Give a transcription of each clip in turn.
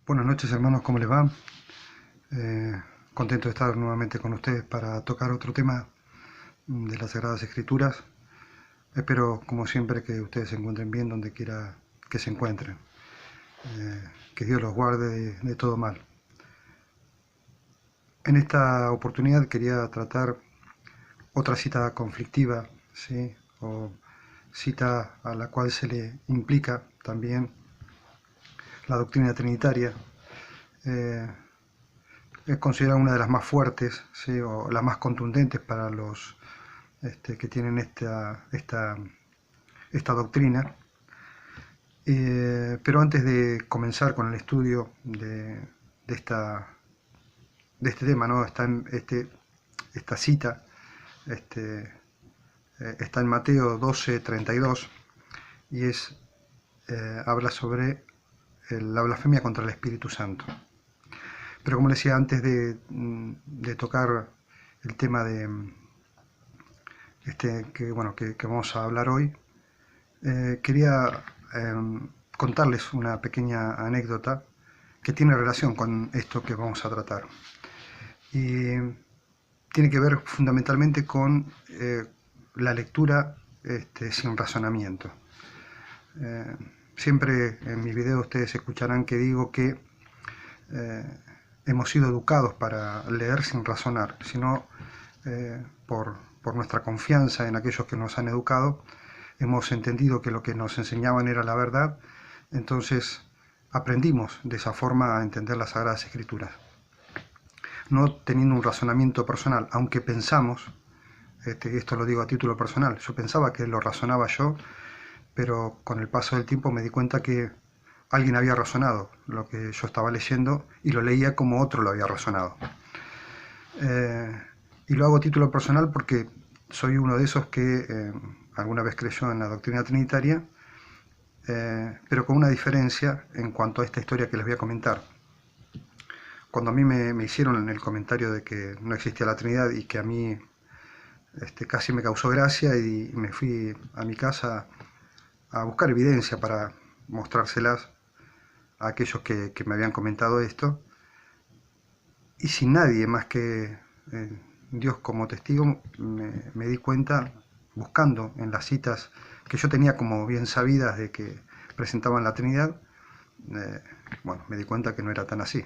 Buenas noches, hermanos, ¿cómo les va? Contento de estar nuevamente con ustedes para tocar otro tema de las Sagradas Escrituras. Espero, como siempre, que ustedes se encuentren bien donde quiera que se encuentren. Que Dios los guarde de todo mal. En esta oportunidad quería tratar otra cita conflictiva, ¿sí? O cita a la cual se le implica también la doctrina trinitaria. Eh, es considerada una de las más fuertes, ¿sí? O las más contundentes para los que tienen esta doctrina. Pero antes de comenzar con el estudio de este tema, ¿no? Esta cita este, está en Mateo 12:32 y habla sobre la blasfemia contra el Espíritu Santo. Pero como decía antes de tocar el tema que vamos a hablar hoy, quería contarles una pequeña anécdota que tiene relación con esto que vamos a tratar. Y tiene que ver fundamentalmente con la lectura sin razonamiento. Siempre en mis videos ustedes escucharán que digo que hemos sido educados para leer sin razonar, sino por nuestra confianza en aquellos que nos han educado, hemos entendido que lo que nos enseñaban era la verdad, entonces aprendimos de esa forma a entender las Sagradas Escrituras. No teniendo un razonamiento personal, aunque pensamos, esto lo digo a título personal, yo pensaba que lo razonaba yo, pero con el paso del tiempo me di cuenta que alguien había razonado lo que yo estaba leyendo y lo leía como otro lo había razonado. Y lo hago a título personal porque soy uno de esos que alguna vez creyó en la doctrina trinitaria, pero con una diferencia en cuanto a esta historia que les voy a comentar. Cuando a mí me hicieron el comentario de que no existía la Trinidad y que a mí casi me causó gracia, y me fui a mi casa a buscar evidencia para mostrárselas a aquellos que me habían comentado esto, y sin nadie más que Dios como testigo, me di cuenta, buscando en las citas que yo tenía como bien sabidas de que presentaban la Trinidad, me di cuenta que no era tan así.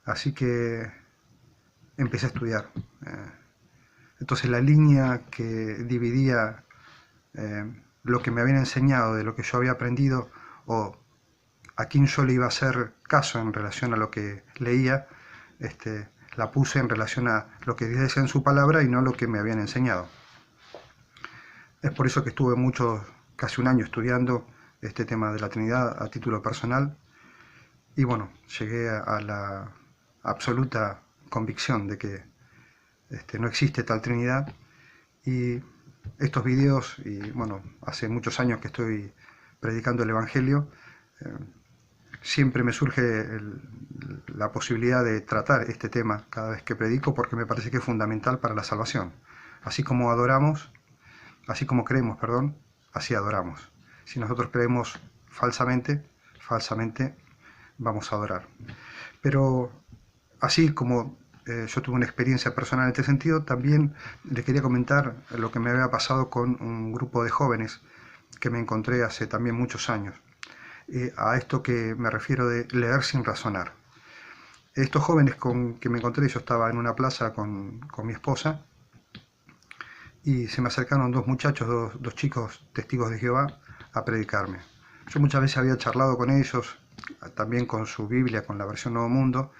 Así que empecé a estudiar. Entonces la línea que dividía lo que me habían enseñado de lo que yo había aprendido, o a quién yo le iba a hacer caso en relación a lo que leía, la puse en relación a lo que Dios decía en su palabra y no lo que me habían enseñado. Es por eso que estuve casi un año estudiando este tema de la Trinidad a título personal, y bueno, llegué a la absoluta convicción de que no existe tal Trinidad. Y estos videos, y bueno, hace muchos años que estoy predicando el Evangelio, siempre me surge la posibilidad de tratar este tema cada vez que predico, porque me parece que es fundamental para la salvación. Así como creemos, así adoramos. Si nosotros creemos falsamente vamos a adorar. Pero así como yo tuve una experiencia personal en este sentido, también les quería comentar lo que me había pasado con un grupo de jóvenes que me encontré hace también muchos años. A esto que me refiero de leer sin razonar. Estos jóvenes con que me encontré, yo estaba en una plaza con mi esposa, y se me acercaron dos muchachos, dos chicos testigos de Jehová, a predicarme. Yo muchas veces había charlado con ellos, también con su Biblia, con la versión Nuevo Mundo.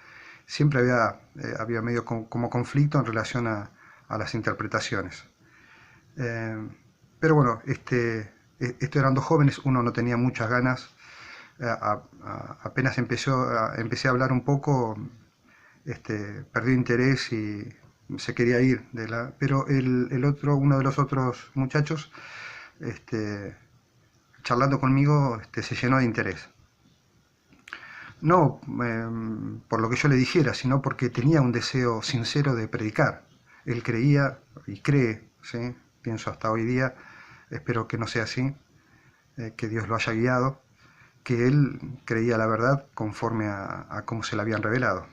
Siempre había medio como conflicto en relación a las interpretaciones. Pero bueno, estos eran dos jóvenes, uno no tenía muchas ganas. Apenas empecé a hablar un poco, perdió interés y se quería ir pero uno de los otros muchachos, charlando conmigo, se llenó de interés. No por lo que yo le dijera, sino porque tenía un deseo sincero de predicar. Él creía y cree, ¿sí? Pienso hasta hoy día, espero que no sea así, que Dios lo haya guiado, que él creía la verdad conforme a cómo se la habían revelado.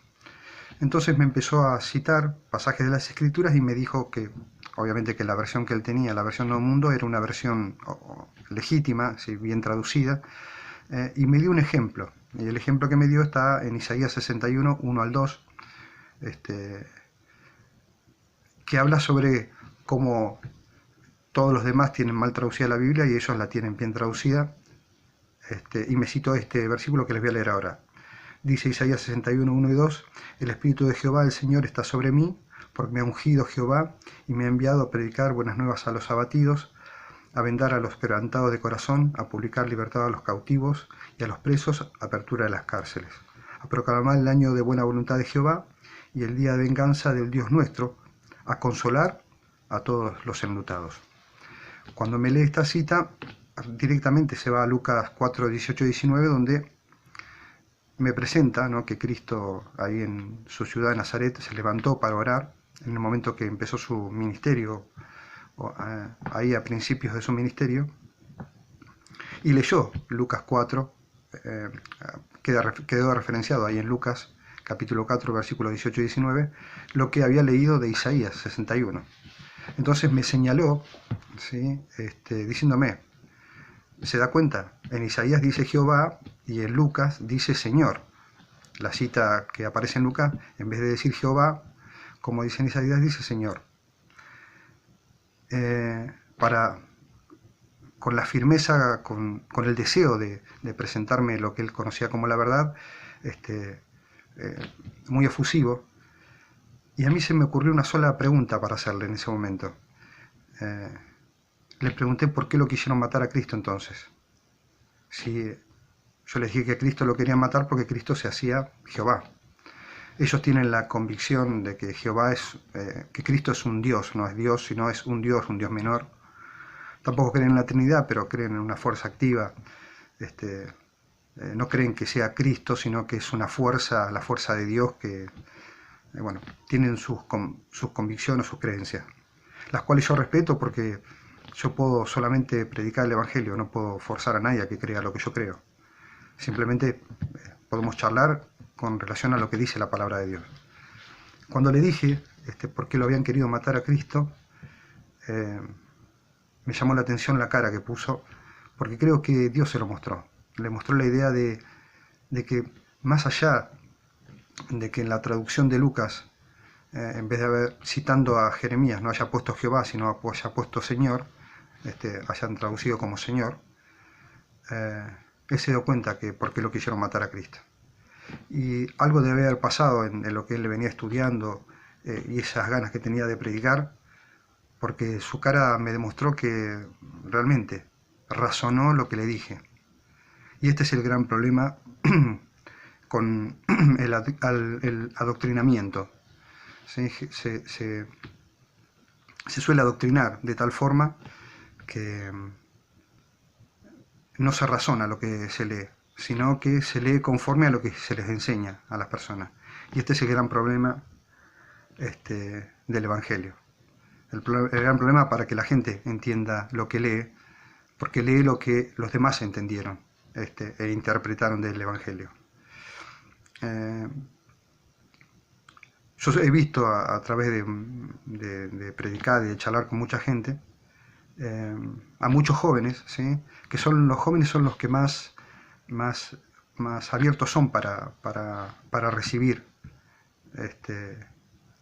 Entonces me empezó a citar pasajes de las Escrituras y me dijo que, obviamente, que la versión que él tenía, la versión Nuevo Mundo, era una versión legítima, si bien traducida, y me dio un ejemplo. Y el ejemplo que me dio está en Isaías 61, 1 al 2, que habla sobre cómo todos los demás tienen mal traducida la Biblia y ellos la tienen bien traducida. Y me citó este versículo que les voy a leer ahora. Dice Isaías 61, 1 y 2, el Espíritu de Jehová, el Señor, está sobre mí, porque me ha ungido Jehová y me ha enviado a predicar buenas nuevas a los abatidos, a vendar a los quebrantados de corazón, a publicar libertad a los cautivos y a los presos, apertura de las cárceles, a proclamar el año de buena voluntad de Jehová y el día de venganza del Dios nuestro, a consolar a todos los enlutados. Cuando me lee esta cita, directamente se va a Lucas 4, 18 y 19, donde me presenta, ¿no?, que Cristo ahí en su ciudad de Nazaret se levantó para orar en el momento que empezó su ministerio, ahí a principios de su ministerio, y leyó Lucas 4, quedó referenciado ahí en Lucas capítulo 4, versículos 18 y 19, lo que había leído de Isaías 61. Entonces me señaló, ¿sí?, diciéndome, ¿se da cuenta? En Isaías dice Jehová y en Lucas dice Señor. La cita que aparece en Lucas, en vez de decir Jehová, como dice en Isaías, dice Señor. Con la firmeza, con el deseo de presentarme lo que él conocía como la verdad, muy efusivo, y a mí se me ocurrió una sola pregunta para hacerle en ese momento. Le pregunté por qué lo quisieron matar a Cristo entonces. Si yo les dije que Cristo lo querían matar porque Cristo se hacía Jehová. Ellos tienen la convicción de que Jehová que Cristo es un Dios, no es Dios, sino es un Dios menor. Tampoco creen en la Trinidad, pero creen en una fuerza activa. No creen que sea Cristo, sino que es una fuerza, la fuerza de Dios que, tienen sus convicciones, sus creencias, las cuales yo respeto porque yo puedo solamente predicar el Evangelio, no puedo forzar a nadie a que crea lo que yo creo. Simplemente podemos charlar con relación a lo que dice la palabra de Dios. Cuando le dije por qué lo habían querido matar a Cristo, me llamó la atención la cara que puso, porque creo que Dios se lo mostró. Le mostró la idea de que más allá de que en la traducción de Lucas, en vez de haber citando a Jeremías, no haya puesto Jehová, sino haya puesto Señor, hayan traducido como Señor, él se dio cuenta que por qué lo quisieron matar a Cristo. Y algo debe haber pasado en lo que él venía estudiando y esas ganas que tenía de predicar, porque su cara me demostró que realmente razonó lo que le dije. Y este es el gran problema con el adoctrinamiento. Se suele adoctrinar de tal forma que no se razona lo que se lee, sino que se lee conforme a lo que se les enseña a las personas. Y este es el gran problema del Evangelio. El gran problema para que la gente entienda lo que lee, porque lee lo que los demás entendieron e interpretaron del Evangelio. Yo he visto a través de predicar y de charlar con mucha gente, a muchos jóvenes, ¿sí?, que los jóvenes son los que más abiertos son para recibir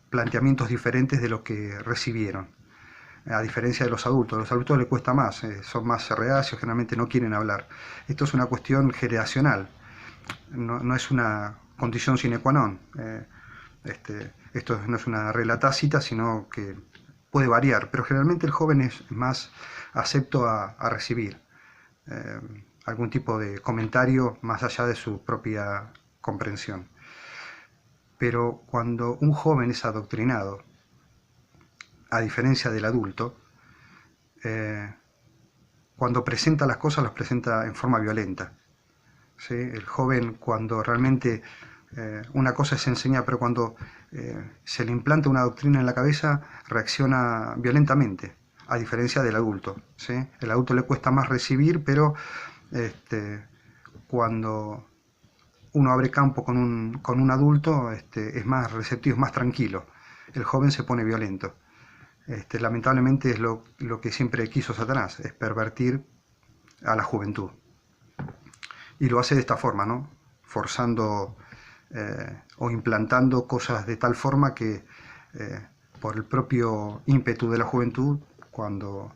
planteamientos diferentes de lo que recibieron, a diferencia de los adultos. A los adultos les cuesta más, son más reacios, generalmente no quieren hablar. Esto es una cuestión generacional, no es una condición sine qua non. Esto no es una regla tácita, sino que puede variar, pero generalmente el joven es más acepto a recibir algún tipo de comentario más allá de su propia comprensión. Pero cuando un joven es adoctrinado, a diferencia del adulto, cuando presenta las cosas las presenta en forma violenta, ¿sí? El joven, cuando realmente una cosa es enseñar, pero cuando se le implanta una doctrina en la cabeza, reacciona violentamente, a diferencia del adulto, ¿sí? El adulto le cuesta más recibir, pero cuando uno abre campo con un adulto, es más receptivo, es más tranquilo. El joven se pone violento. Lamentablemente es lo que siempre quiso Satanás, es pervertir a la juventud. Y lo hace de esta forma, ¿no? Forzando o implantando cosas de tal forma que por el propio ímpetu de la juventud, cuando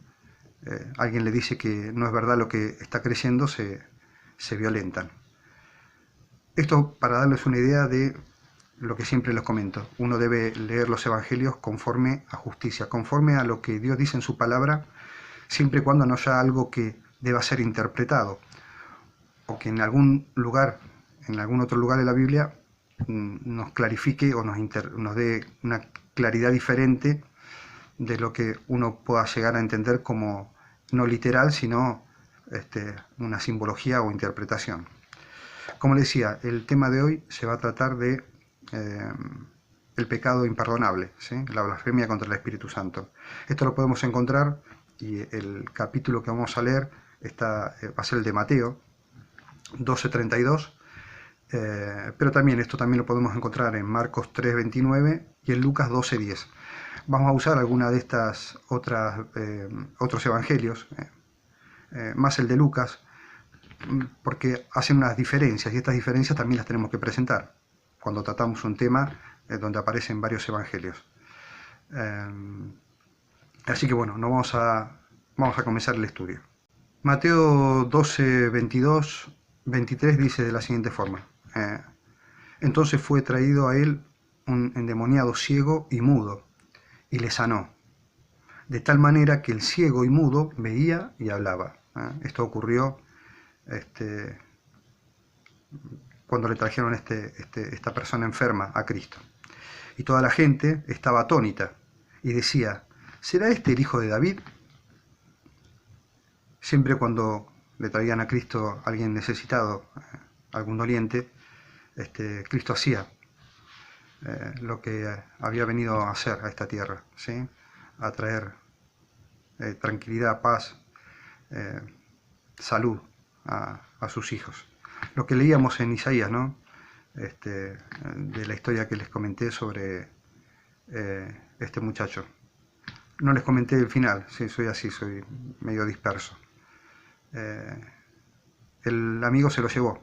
alguien le dice que no es verdad lo que está creyendo, se violentan. Esto para darles una idea de lo que siempre les comento. Uno debe leer los evangelios conforme a justicia, conforme a lo que Dios dice en su palabra, siempre y cuando no haya algo que deba ser interpretado, o que en algún lugar, en algún otro lugar de la Biblia, nos clarifique o nos dé una claridad diferente de lo que uno pueda llegar a entender como no literal, sino una simbología o interpretación. Como les decía, el tema de hoy se va a tratar de el pecado imperdonable, ¿sí? La blasfemia contra el Espíritu Santo. Esto lo podemos encontrar, y el capítulo que vamos a leer va a ser el de Mateo 12:32, pero también esto también lo podemos encontrar en Marcos 3:29 y en Lucas 12:10. Vamos a usar alguna de estas otros evangelios, más el de Lucas, porque hacen unas diferencias, y estas diferencias también las tenemos que presentar cuando tratamos un tema donde aparecen varios evangelios. Así que bueno, vamos a comenzar el estudio. Mateo 12:22-23 dice de la siguiente forma: entonces fue traído a él un endemoniado ciego y mudo, y le sanó, de tal manera que el ciego y mudo veía y hablaba. Esto ocurrió cuando le trajeron esta persona enferma a Cristo. Y toda la gente estaba atónita y decía: ¿será este el hijo de David? Siempre cuando le traían a Cristo a alguien necesitado, algún doliente, Cristo hacía lo que había venido a hacer a esta tierra, ¿sí? A traer tranquilidad, paz, salud a sus hijos. Lo que leíamos en Isaías, ¿no? De la historia que les comenté sobre este muchacho. No les comenté el final, sí, soy así, soy medio disperso. El amigo se lo llevó.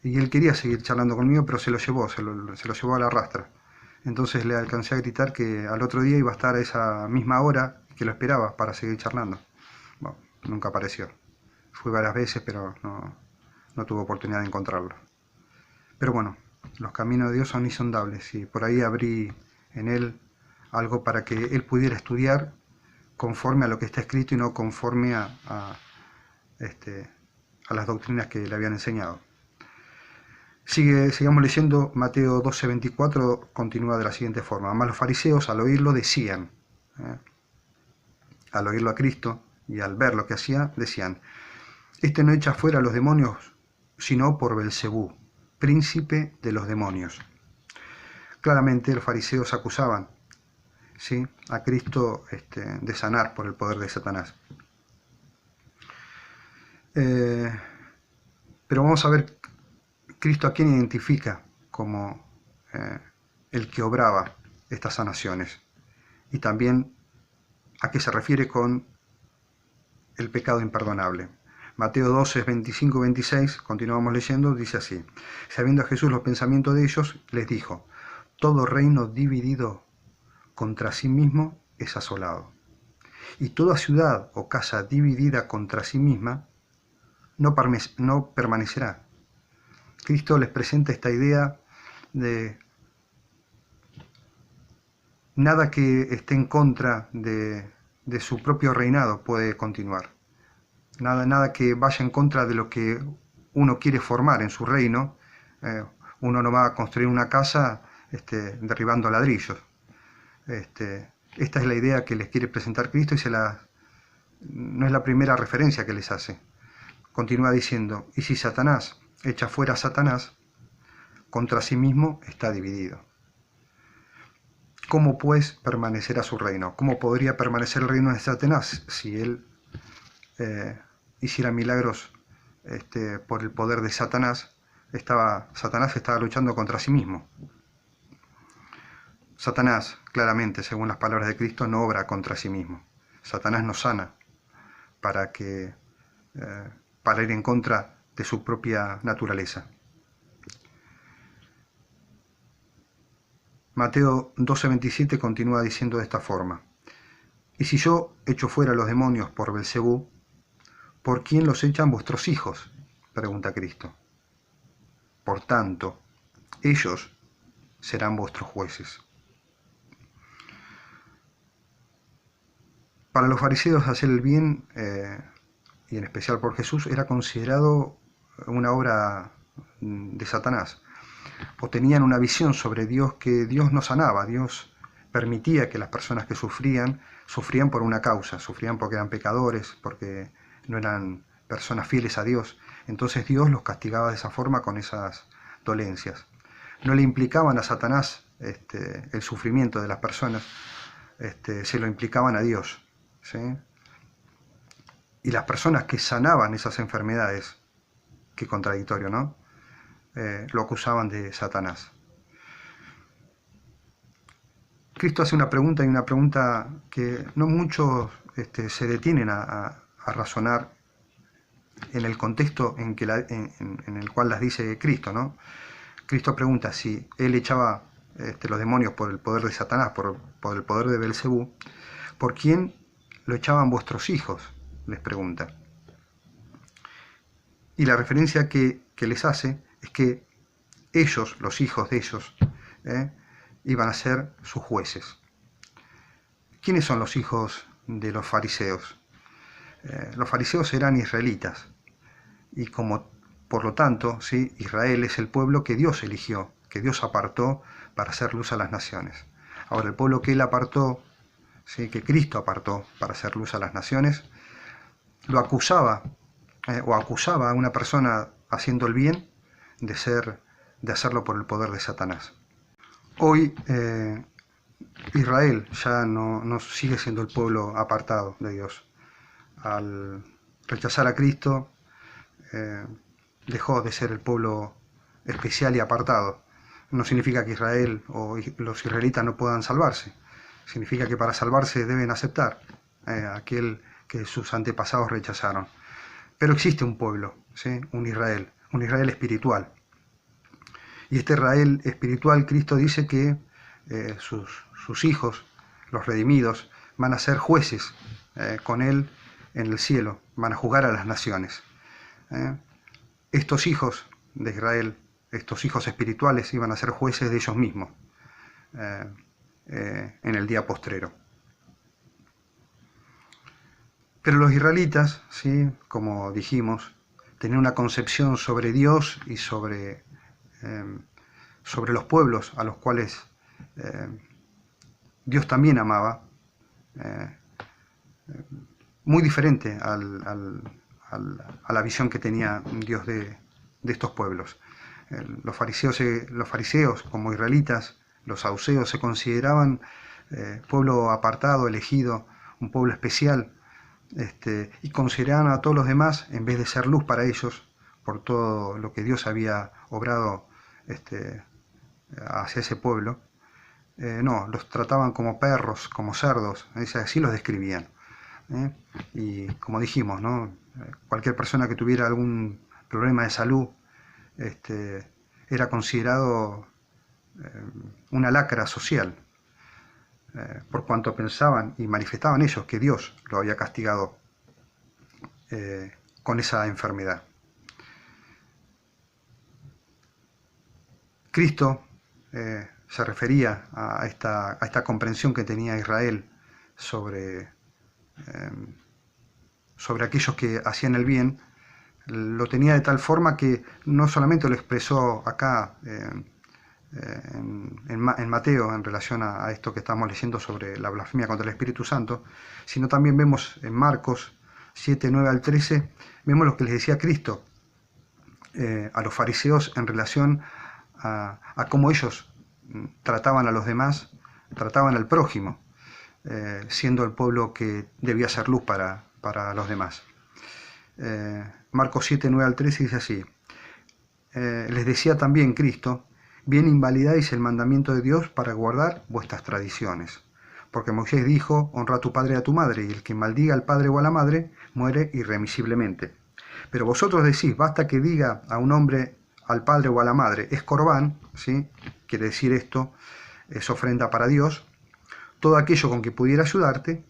Y él quería seguir charlando conmigo, pero se lo llevó a la rastra. Entonces le alcancé a gritar que al otro día iba a estar a esa misma hora, que lo esperaba para seguir charlando. Bueno, nunca apareció. Fui varias veces, pero no tuve oportunidad de encontrarlo. Pero bueno, los caminos de Dios son insondables, y por ahí abrí en él algo para que él pudiera estudiar conforme a lo que está escrito y no conforme a las doctrinas que le habían enseñado. Sigamos leyendo. Mateo 12:24 continúa de la siguiente forma: mas los fariseos al oírlo decían, al oírlo a Cristo y al ver lo que hacía, decían: este no echa fuera a los demonios, sino por Belcebú, príncipe de los demonios. Claramente los fariseos acusaban, ¿sí?, a Cristo de sanar por el poder de Satanás. Pero vamos a ver Cristo a quién identifica como el que obraba estas sanaciones, y también a qué se refiere con el pecado imperdonable. Mateo 12:25-26, continuamos leyendo, dice así: sabiendo a Jesús los pensamientos de ellos, les dijo: todo reino dividido contra sí mismo es asolado, y toda ciudad o casa dividida contra sí misma no permanecerá. Cristo les presenta esta idea de nada que esté en contra de su propio reinado puede continuar. Nada que vaya en contra de lo que uno quiere formar en su reino. Uno no va a construir una casa derribando ladrillos. Esta es la idea que les quiere presentar Cristo, y no es la primera referencia que les hace. Continúa diciendo: y si Satanás echa fuera a Satanás, contra sí mismo está dividido. ¿Cómo pues permanecerá su reino? ¿Cómo podría permanecer el reino de Satanás si él hiciera milagros por el poder de Satanás, Satanás estaba luchando contra sí mismo. Satanás, claramente, según las palabras de Cristo, no obra contra sí mismo. Satanás nos sana para ir en contra de su propia naturaleza. Mateo 12:27 continúa diciendo de esta forma: y si yo echo fuera los demonios por Belcebú, ¿por quién los echan vuestros hijos?, pregunta Cristo. Por tanto, ellos serán vuestros jueces. Para los fariseos, hacer el bien, y en especial por Jesús, era considerado una obra de Satanás. O tenían una visión sobre Dios, que Dios no sanaba. Dios permitía que las personas que sufrían por una causa, sufrían porque eran pecadores, porque no eran personas fieles a Dios. Entonces Dios los castigaba de esa forma, con esas dolencias. No le implicaban a Satanás el sufrimiento de las personas, se lo implicaban a Dios, ¿sí? Y las personas que sanaban esas enfermedades, qué contradictorio, ¿no?, lo acusaban de Satanás. Cristo hace una pregunta, y una pregunta que no muchos se detienen a razonar en el contexto en el cual las dice Cristo, ¿no? Cristo pregunta si él echaba los demonios por el poder de Satanás, por el poder de Belcebú, ¿por quién lo echaban vuestros hijos?, les pregunta. Y la referencia que les hace es que ellos, los hijos de ellos, iban a ser sus jueces. ¿Quiénes son los hijos de los fariseos? Los fariseos eran israelitas, y por lo tanto, ¿sí?, Israel es el pueblo que Dios eligió, que Dios apartó para hacer luz a las naciones. Ahora, el pueblo que él apartó, ¿sí?, que Cristo apartó para hacer luz a las naciones, lo acusaba, o acusaba a una persona haciendo el bien de hacerlo por el poder de Satanás. Hoy Israel ya no sigue siendo el pueblo apartado de Dios. Al rechazar a Cristo, dejó de ser el pueblo especial y apartado. No significa que Israel o los israelitas no puedan salvarse. Significa que para salvarse deben aceptar aquel que sus antepasados rechazaron. Pero existe un pueblo, ¿sí?, un Israel espiritual. Y este Israel espiritual, Cristo dice que sus hijos, los redimidos, van a ser jueces con él en el cielo, van a juzgar a las naciones. Estos hijos de Israel, estos hijos espirituales, iban a ser jueces de ellos mismos en el día postrero. Pero los israelitas, ¿sí?, como dijimos, tenían una concepción sobre Dios y sobre los pueblos a los cuales Dios también amaba, muy diferente a la visión que tenía Dios de estos pueblos. Los fariseos, como israelitas, los saduceos, se consideraban pueblo apartado, elegido, un pueblo especial, y consideraban a todos los demás, en vez de ser luz para ellos, por todo lo que Dios había obrado hacia ese pueblo, no, los trataban como perros, como cerdos, así los describían. Y como dijimos, ¿no?, cualquier persona que tuviera algún problema de salud era considerado una lacra social, por cuanto pensaban y manifestaban ellos que Dios lo había castigado con esa enfermedad. Cristo se refería a esta comprensión que tenía Israel sobre aquellos que hacían el bien. Lo tenía de tal forma que no solamente lo expresó acá en Mateo, en relación a esto que estamos leyendo sobre la blasfemia contra el Espíritu Santo, sino también vemos en Marcos 7, 9 al 13, vemos lo que les decía Cristo a los fariseos en relación a cómo ellos trataban a los demás, trataban al prójimo, siendo el pueblo que debía ser luz para los demás. Marcos 7, 9 al 13 dice así: les decía también Cristo, bien invalidáis el mandamiento de Dios para guardar vuestras tradiciones. Porque Moisés dijo, honra a tu padre y a tu madre, y el que maldiga al padre o a la madre, muere irremisiblemente. Pero vosotros decís, basta que diga a un hombre, al padre o a la madre, es corbán, ¿sí? Quiere decir esto, es ofrenda para Dios, todo aquello con que pudiera ayudarte,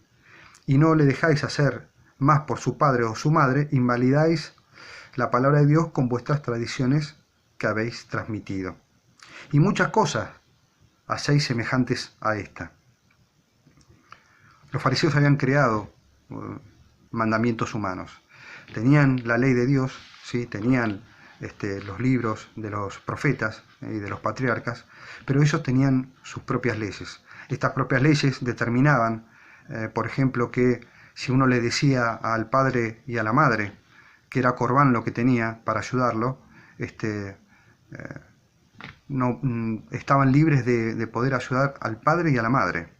y no le dejáis hacer más por su padre o su madre, invalidáis la palabra de Dios con vuestras tradiciones que habéis transmitido. Y muchas cosas hacéis semejantes a esta. Los fariseos habían creado mandamientos humanos. Tenían la ley de Dios, ¿sí? Tenían los libros de los profetas y de los patriarcas, pero ellos tenían sus propias leyes. Estas propias leyes determinaban, por ejemplo, que si uno le decía al padre y a la madre que era corbán lo que tenía para ayudarlo, no, estaban libres de poder ayudar al padre y a la madre.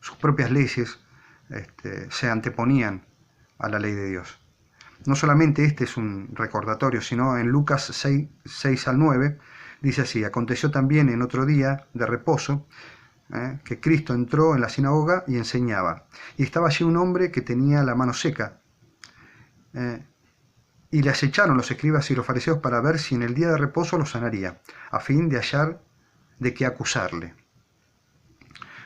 Sus propias leyes se anteponían a la ley de Dios. No solamente este es un recordatorio, sino en Lucas 6 al 9, dice así: aconteció también en otro día de reposo, que Cristo entró en la sinagoga y enseñaba. Y estaba allí un hombre que tenía la mano seca. Y le acecharon los escribas y los fariseos para ver si en el día de reposo lo sanaría, a fin de hallar de qué acusarle.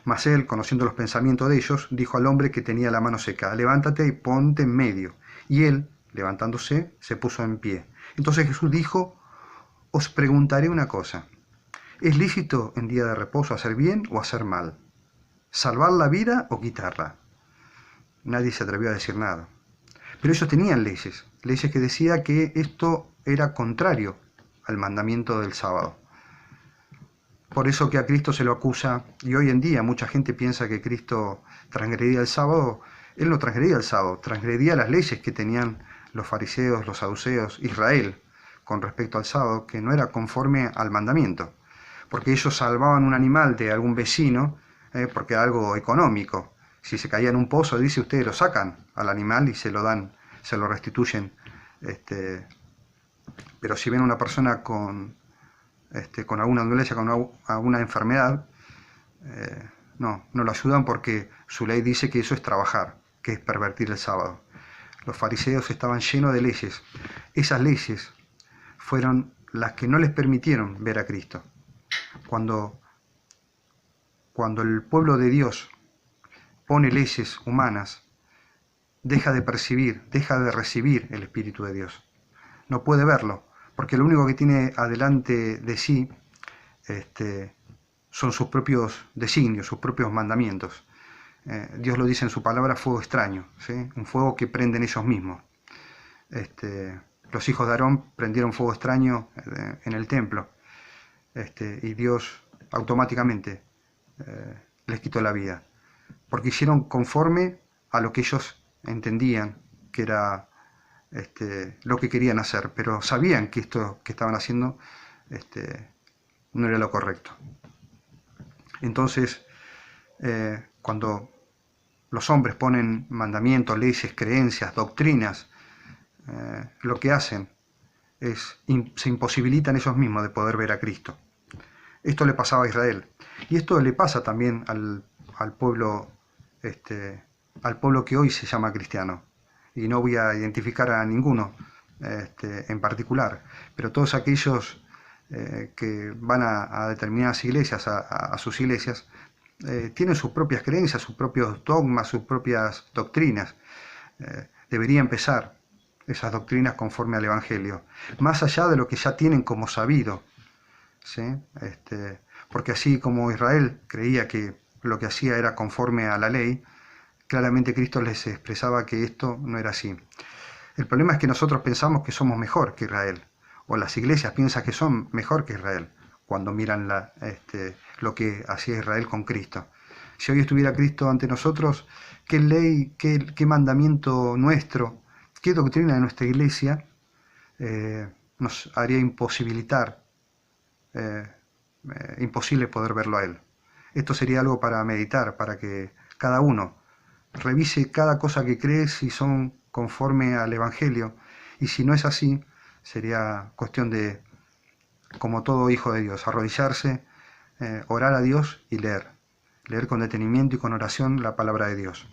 Mas él, conociendo los pensamientos de ellos, dijo al hombre que tenía la mano seca: levántate y ponte en medio. Y él, levantándose, se puso en pie. Entonces Jesús dijo: os preguntaré una cosa. ¿Es lícito en día de reposo hacer bien o hacer mal? ¿Salvar la vida o quitarla? Nadie se atrevió a decir nada. Pero ellos tenían leyes que decía que esto era contrario al mandamiento del sábado. Por eso que a Cristo se lo acusa, y hoy en día mucha gente piensa que Cristo transgredía el sábado. Él no transgredía el sábado, transgredía las leyes que tenían los fariseos, los saduceos, Israel, con respecto al sábado, que no era conforme al mandamiento. Porque ellos salvaban un animal de algún vecino, porque era algo económico. Si se caía en un pozo, dice, ustedes lo sacan al animal y se lo dan, se lo restituyen. Pero si ven a una persona con alguna dolencia, con alguna enfermedad, no lo ayudan, porque su ley dice que eso es trabajar, que es pervertir el sábado. Los fariseos estaban llenos de leyes. Esas leyes fueron las que no les permitieron ver a Cristo. Cuando el pueblo de Dios pone leyes humanas, deja de percibir, deja de recibir el Espíritu de Dios. No puede verlo, porque lo único que tiene adelante de sí son sus propios designios, sus propios mandamientos. Dios lo dice en su palabra: fuego extraño, ¿sí? Un fuego que prenden ellos mismos. Los hijos de Aarón prendieron fuego extraño en el templo, y Dios automáticamente les quitó la vida, porque hicieron conforme a lo que ellos entendían que era lo que querían hacer, pero sabían que esto que estaban haciendo no era lo correcto. Entonces, cuando los hombres ponen mandamientos, leyes, creencias, doctrinas, lo que hacen es, se imposibilitan ellos mismos de poder ver a Cristo. Esto le pasaba a Israel, y esto le pasa también al pueblo que hoy se llama cristiano. Y no voy a identificar a ninguno en particular, pero todos aquellos que van a determinadas iglesias, a sus iglesias, tienen sus propias creencias, sus propios dogmas, sus propias doctrinas. Debería empezar esas doctrinas conforme al Evangelio, más allá de lo que ya tienen como sabido, ¿sí? Porque así como Israel creía que lo que hacía era conforme a la ley, claramente Cristo les expresaba que esto no era así. El problema es que nosotros pensamos que somos mejor que Israel, o las iglesias piensan que son mejor que Israel, cuando miran lo que hacía Israel con Cristo. Si hoy estuviera Cristo ante nosotros, ¿qué ley, qué mandamiento nuestro, qué doctrina de nuestra iglesia nos haría imposible poder verlo a Él? Esto sería algo para meditar, para que cada uno revise cada cosa que cree si son conforme al Evangelio, Y si no es así, sería cuestión de, como todo hijo de Dios, arrodillarse, orar a Dios y leer con detenimiento y con oración la palabra de Dios.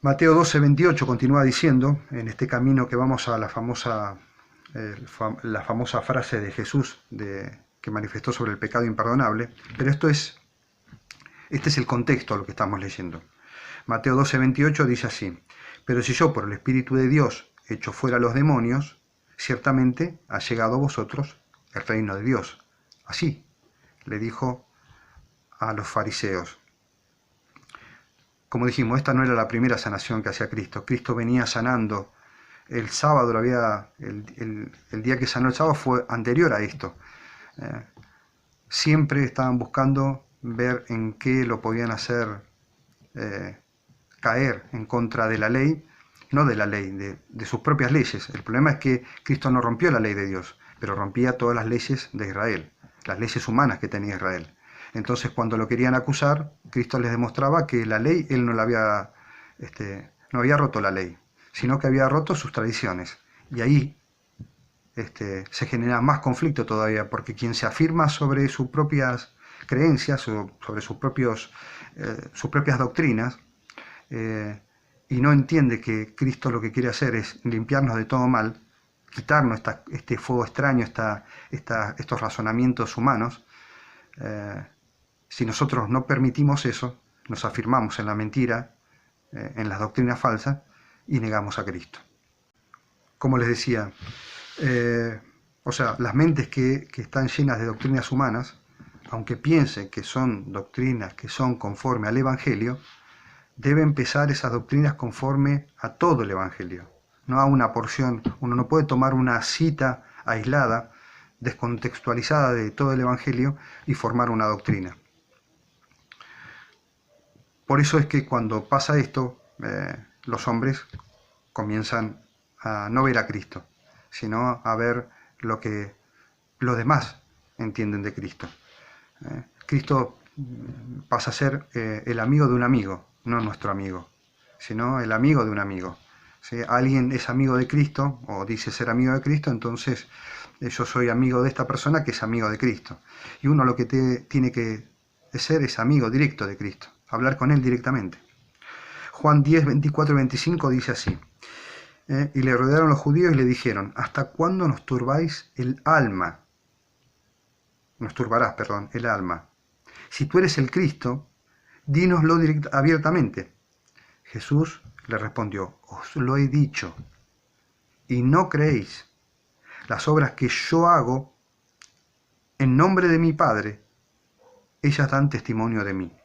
Mateo 12:28 continúa diciendo, en este camino que vamos a la famosa frase de Jesús que manifestó sobre el pecado imperdonable, pero este es el contexto a lo que estamos leyendo. Mateo 12:28 dice así: pero si yo por el Espíritu de Dios echo fuera a los demonios, ciertamente ha llegado a vosotros el reino de Dios. Así le dijo a los fariseos. Como dijimos, esta no era la primera sanación que hacía Cristo. Cristo venía sanando. El sábado, el día que sanó el sábado fue anterior a esto. Siempre estaban buscando ver en qué lo podían hacer caer en contra de la ley, no de la ley, de sus propias leyes. El problema es que Cristo no rompió la ley de Dios, pero rompía todas las leyes de Israel, las leyes humanas que tenía Israel. Entonces, cuando lo querían acusar, Cristo les demostraba que la ley, él no había roto la ley, sino que había roto sus tradiciones. Y ahí se genera más conflicto todavía, porque quien se afirma sobre sus propias creencias, sobre sus propias doctrinas, y no entiende que Cristo lo que quiere hacer es limpiarnos de todo mal, quitarnos este fuego extraño, estos razonamientos humanos. Si nosotros no permitimos eso, nos afirmamos en la mentira, en las doctrinas falsas, y negamos a Cristo. Como les decía, las mentes que están llenas de doctrinas humanas, aunque piensen que son doctrinas que son conforme al Evangelio, deben pesar esas doctrinas conforme a todo el Evangelio, no a una porción. Uno no puede tomar una cita aislada, descontextualizada de todo el Evangelio y formar una doctrina. Por eso es que cuando pasa esto, los hombres comienzan a no ver a Cristo, sino a ver lo que los demás entienden de Cristo. Cristo pasa a ser el amigo de un amigo, no nuestro amigo, sino el amigo de un amigo. Si alguien es amigo de Cristo o dice ser amigo de Cristo, entonces yo soy amigo de esta persona que es amigo de Cristo. Y uno lo que tiene que ser es amigo directo de Cristo, hablar con él directamente. Juan 10, 24 y 25 dice así: y le rodearon los judíos y le dijeron: ¿hasta cuándo nos turbáis el alma? Nos turbarás, perdón, el alma. Si tú eres el Cristo, dínoslo abiertamente. Jesús le respondió: os lo he dicho, y no creéis. Las obras que yo hago en nombre de mi Padre, ellas dan testimonio de mí.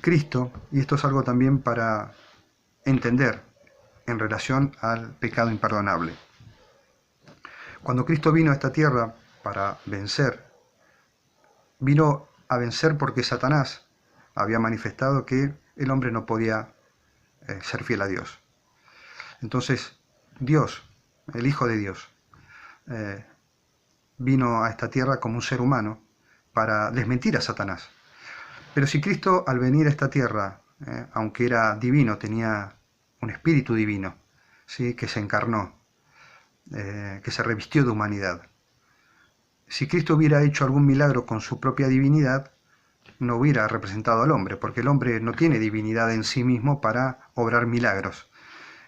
Cristo, y esto es algo también para entender en relación al pecado imperdonable. Cuando Cristo vino a esta tierra para vencer, vino a vencer porque Satanás había manifestado que el hombre no podía ser fiel a Dios. Entonces, Dios, el Hijo de Dios, vino a esta tierra como un ser humano para desmentir a Satanás. Pero si Cristo, al venir a esta tierra, aunque era divino, tenía un espíritu divino, ¿sí?, que se encarnó, que se revistió de humanidad. Si Cristo hubiera hecho algún milagro con su propia divinidad, no hubiera representado al hombre, porque el hombre no tiene divinidad en sí mismo para obrar milagros.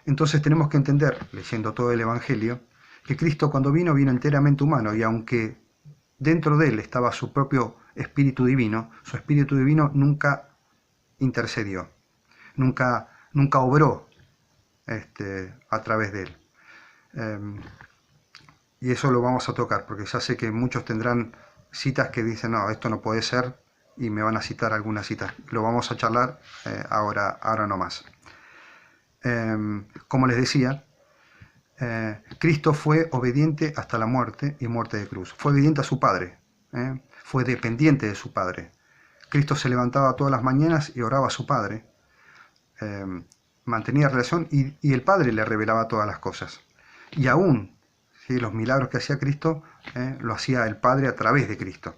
Entonces tenemos que entender, leyendo todo el Evangelio, que Cristo cuando vino enteramente humano, y aunque dentro de él estaba su propio espíritu divino, su espíritu divino nunca intercedió, nunca obró a través de él. Y eso lo vamos a tocar, porque ya sé que muchos tendrán citas que dicen: no, esto no puede ser, y me van a citar algunas citas. Lo vamos a charlar ahora no más. Como les decía, Cristo fue obediente hasta la muerte y muerte de cruz. Fue obediente a su Padre, fue dependiente de su Padre. Cristo se levantaba todas las mañanas y oraba a su Padre, mantenía relación, y el Padre le revelaba todas las cosas. Y aún, ¿sí?, los milagros que hacía Cristo, lo hacía el Padre a través de Cristo.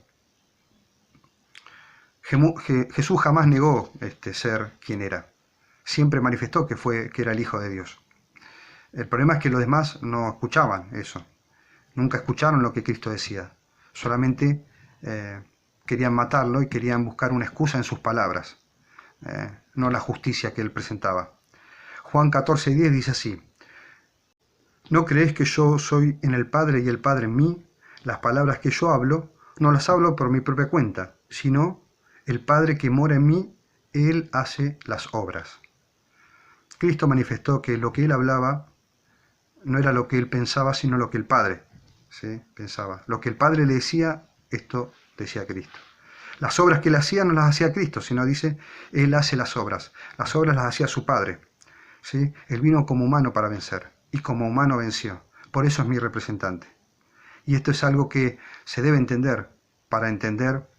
Jesús jamás negó ser quien era. siempre manifestó que era el Hijo de Dios. El problema es que los demás no escuchaban eso, nunca escucharon lo que Cristo decía, solamente querían matarlo y querían buscar una excusa en sus palabras, no la justicia que él presentaba. Juan 14:10 dice así: ¿No creéis que yo soy en el Padre y el Padre en mí? Las palabras que yo hablo, no las hablo por mi propia cuenta, sino el Padre que mora en mí, Él hace las obras. Cristo manifestó que lo que Él hablaba no era lo que Él pensaba, sino lo que el Padre, ¿sí?, pensaba. Lo que el Padre le decía, esto decía Cristo. Las obras que Él hacía no las hacía Cristo, sino dice, Él hace las obras. Las obras las hacía su Padre, ¿sí? Él vino como humano para vencer, y como humano venció. Por eso es mi representante. Y esto es algo que se debe entender para entender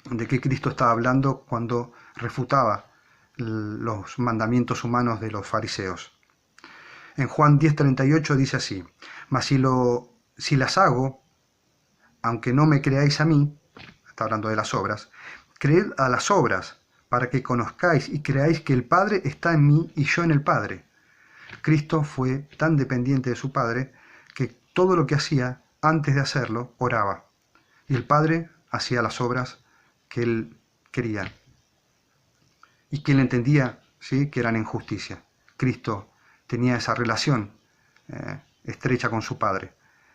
de qué Cristo estaba hablando cuando refutaba los mandamientos humanos de los fariseos. En Juan 10:38 dice así: mas si las hago, aunque no me creáis a mí, está hablando de las obras, creed a las obras, para que conozcáis y creáis que el Padre está en mí y yo en el Padre. Cristo fue tan dependiente de su Padre que todo lo que hacía, antes de hacerlo, oraba. Y el Padre hacía las obras que él quería y que él entendía, ¿sí?, que eran en justicia. Cristo tenía esa relación estrecha con su Padre.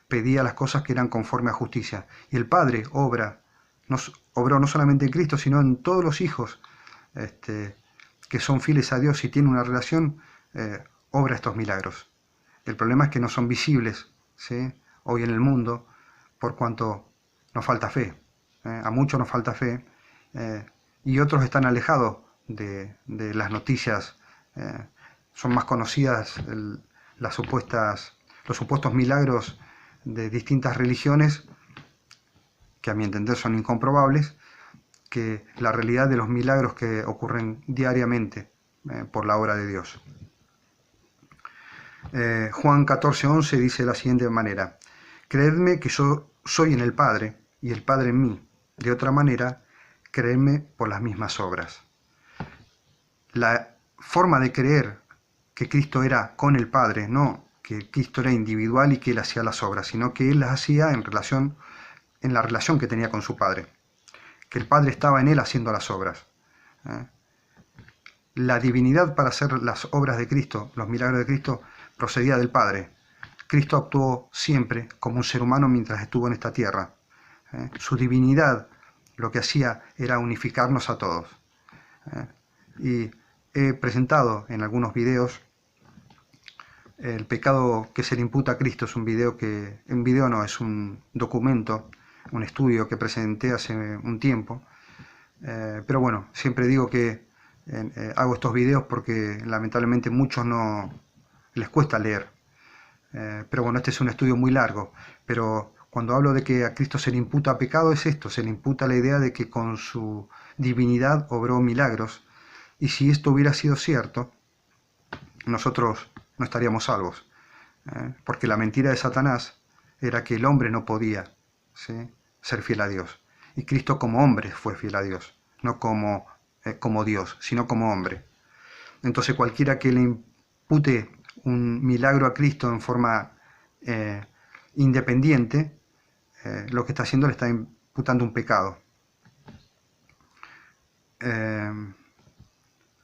Pedía las cosas que eran conforme a justicia. Y el Padre obró no solamente en Cristo, sino en todos los hijos que son fieles a Dios y tienen una relación, obra estos milagros. El problema es que no son visibles, ¿sí?, hoy en el mundo, por cuanto nos falta fe. A muchos nos falta fe, y otros están alejados de las noticias. Son más conocidas los supuestos milagros de distintas religiones, que a mi entender son incomprobables, que la realidad de los milagros que ocurren diariamente por la obra de Dios. Juan 14:11 dice de la siguiente manera: creedme que yo soy en el Padre y el Padre en mí. De otra manera, creedme por las mismas obras. La forma de creer que Cristo era con el Padre, no que Cristo era individual y que Él hacía las obras, sino que Él las hacía en la relación que tenía con su Padre, que el Padre estaba en Él haciendo las obras. La divinidad para hacer las obras de Cristo, los milagros de Cristo, procedía del Padre. Cristo actuó siempre como un ser humano mientras estuvo en esta tierra. Su divinidad lo que hacía era unificarnos a todos. Y he presentado en algunos videos el pecado que se le imputa a Cristo. Es es un documento, un estudio que presenté hace un tiempo. Pero bueno, siempre digo que hago estos videos porque lamentablemente muchos no les cuesta leer. Pero bueno, este es un estudio muy largo. Pero cuando hablo de que a Cristo se le imputa pecado, es esto: se le imputa la idea de que con su divinidad obró milagros. Y si esto hubiera sido cierto, nosotros no estaríamos salvos. Porque la mentira de Satanás era que el hombre no podía, ¿sí?, ser fiel a Dios. Y Cristo como hombre fue fiel a Dios, no como Dios, sino como hombre. Entonces cualquiera que le impute un milagro a Cristo en forma independiente, lo que está haciendo le está imputando un pecado.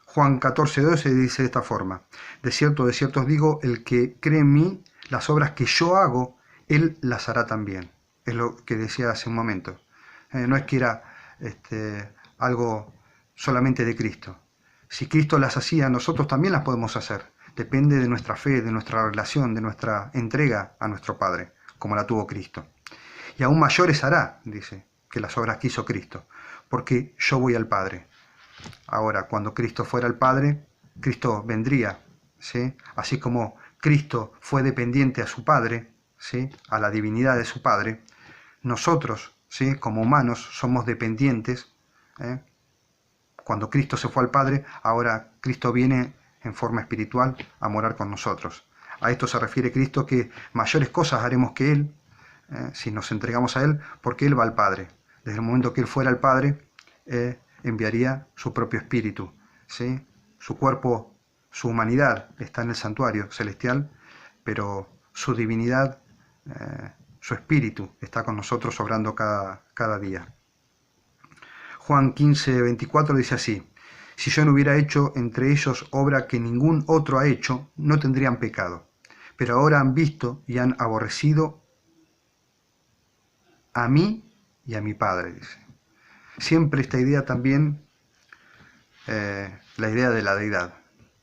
Juan 14:12 dice de esta forma: de cierto os digo, el que cree en mí, las obras que yo hago, él las hará también. Es lo que decía hace un momento. No es que era algo solamente de Cristo. Si Cristo las hacía, nosotros también las podemos hacer. Depende de nuestra fe, de nuestra relación, de nuestra entrega a nuestro Padre, como la tuvo Cristo. Y aún mayores hará, dice, que las obras que hizo Cristo, porque yo voy al Padre. Ahora, cuando Cristo fuera el Padre, Cristo vendría, ¿sí? Así como Cristo fue dependiente a su Padre, ¿sí?, a la divinidad de su Padre, nosotros, ¿sí?, como humanos, somos dependientes. Cuando Cristo se fue al Padre, ahora Cristo viene en forma espiritual a morar con nosotros. A esto se refiere Cristo, que mayores cosas haremos que Él, si nos entregamos a Él, porque Él va al Padre. Desde el momento que Él fuera al Padre, enviaría su propio Espíritu, ¿sí?, Su cuerpo, su humanidad está en el santuario celestial, pero su divinidad, su espíritu está con nosotros obrando cada día. Juan 15:24 dice así: si yo no hubiera hecho entre ellos obra que ningún otro ha hecho, no tendrían pecado. Pero ahora han visto y han aborrecido a mí y a mi Padre, dice. Siempre esta idea también, la idea de la deidad.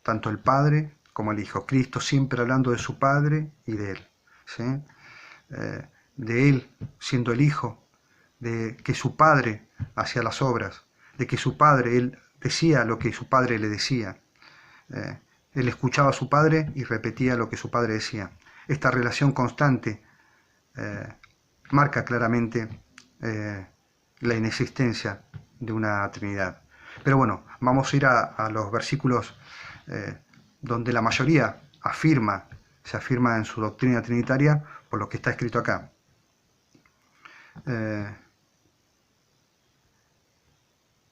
Tanto el Padre como el Hijo. Cristo siempre hablando de su Padre y de Él. ¿Sí? De Él siendo el Hijo, de que su Padre hacía las obras, de que su Padre, Él decía lo que su Padre le decía. Él escuchaba a su Padre y repetía lo que su Padre decía. Esta relación constante marca claramente la inexistencia de una Trinidad. Pero bueno, vamos a ir a los versículos donde la mayoría se afirma en su doctrina trinitaria por lo que está escrito acá.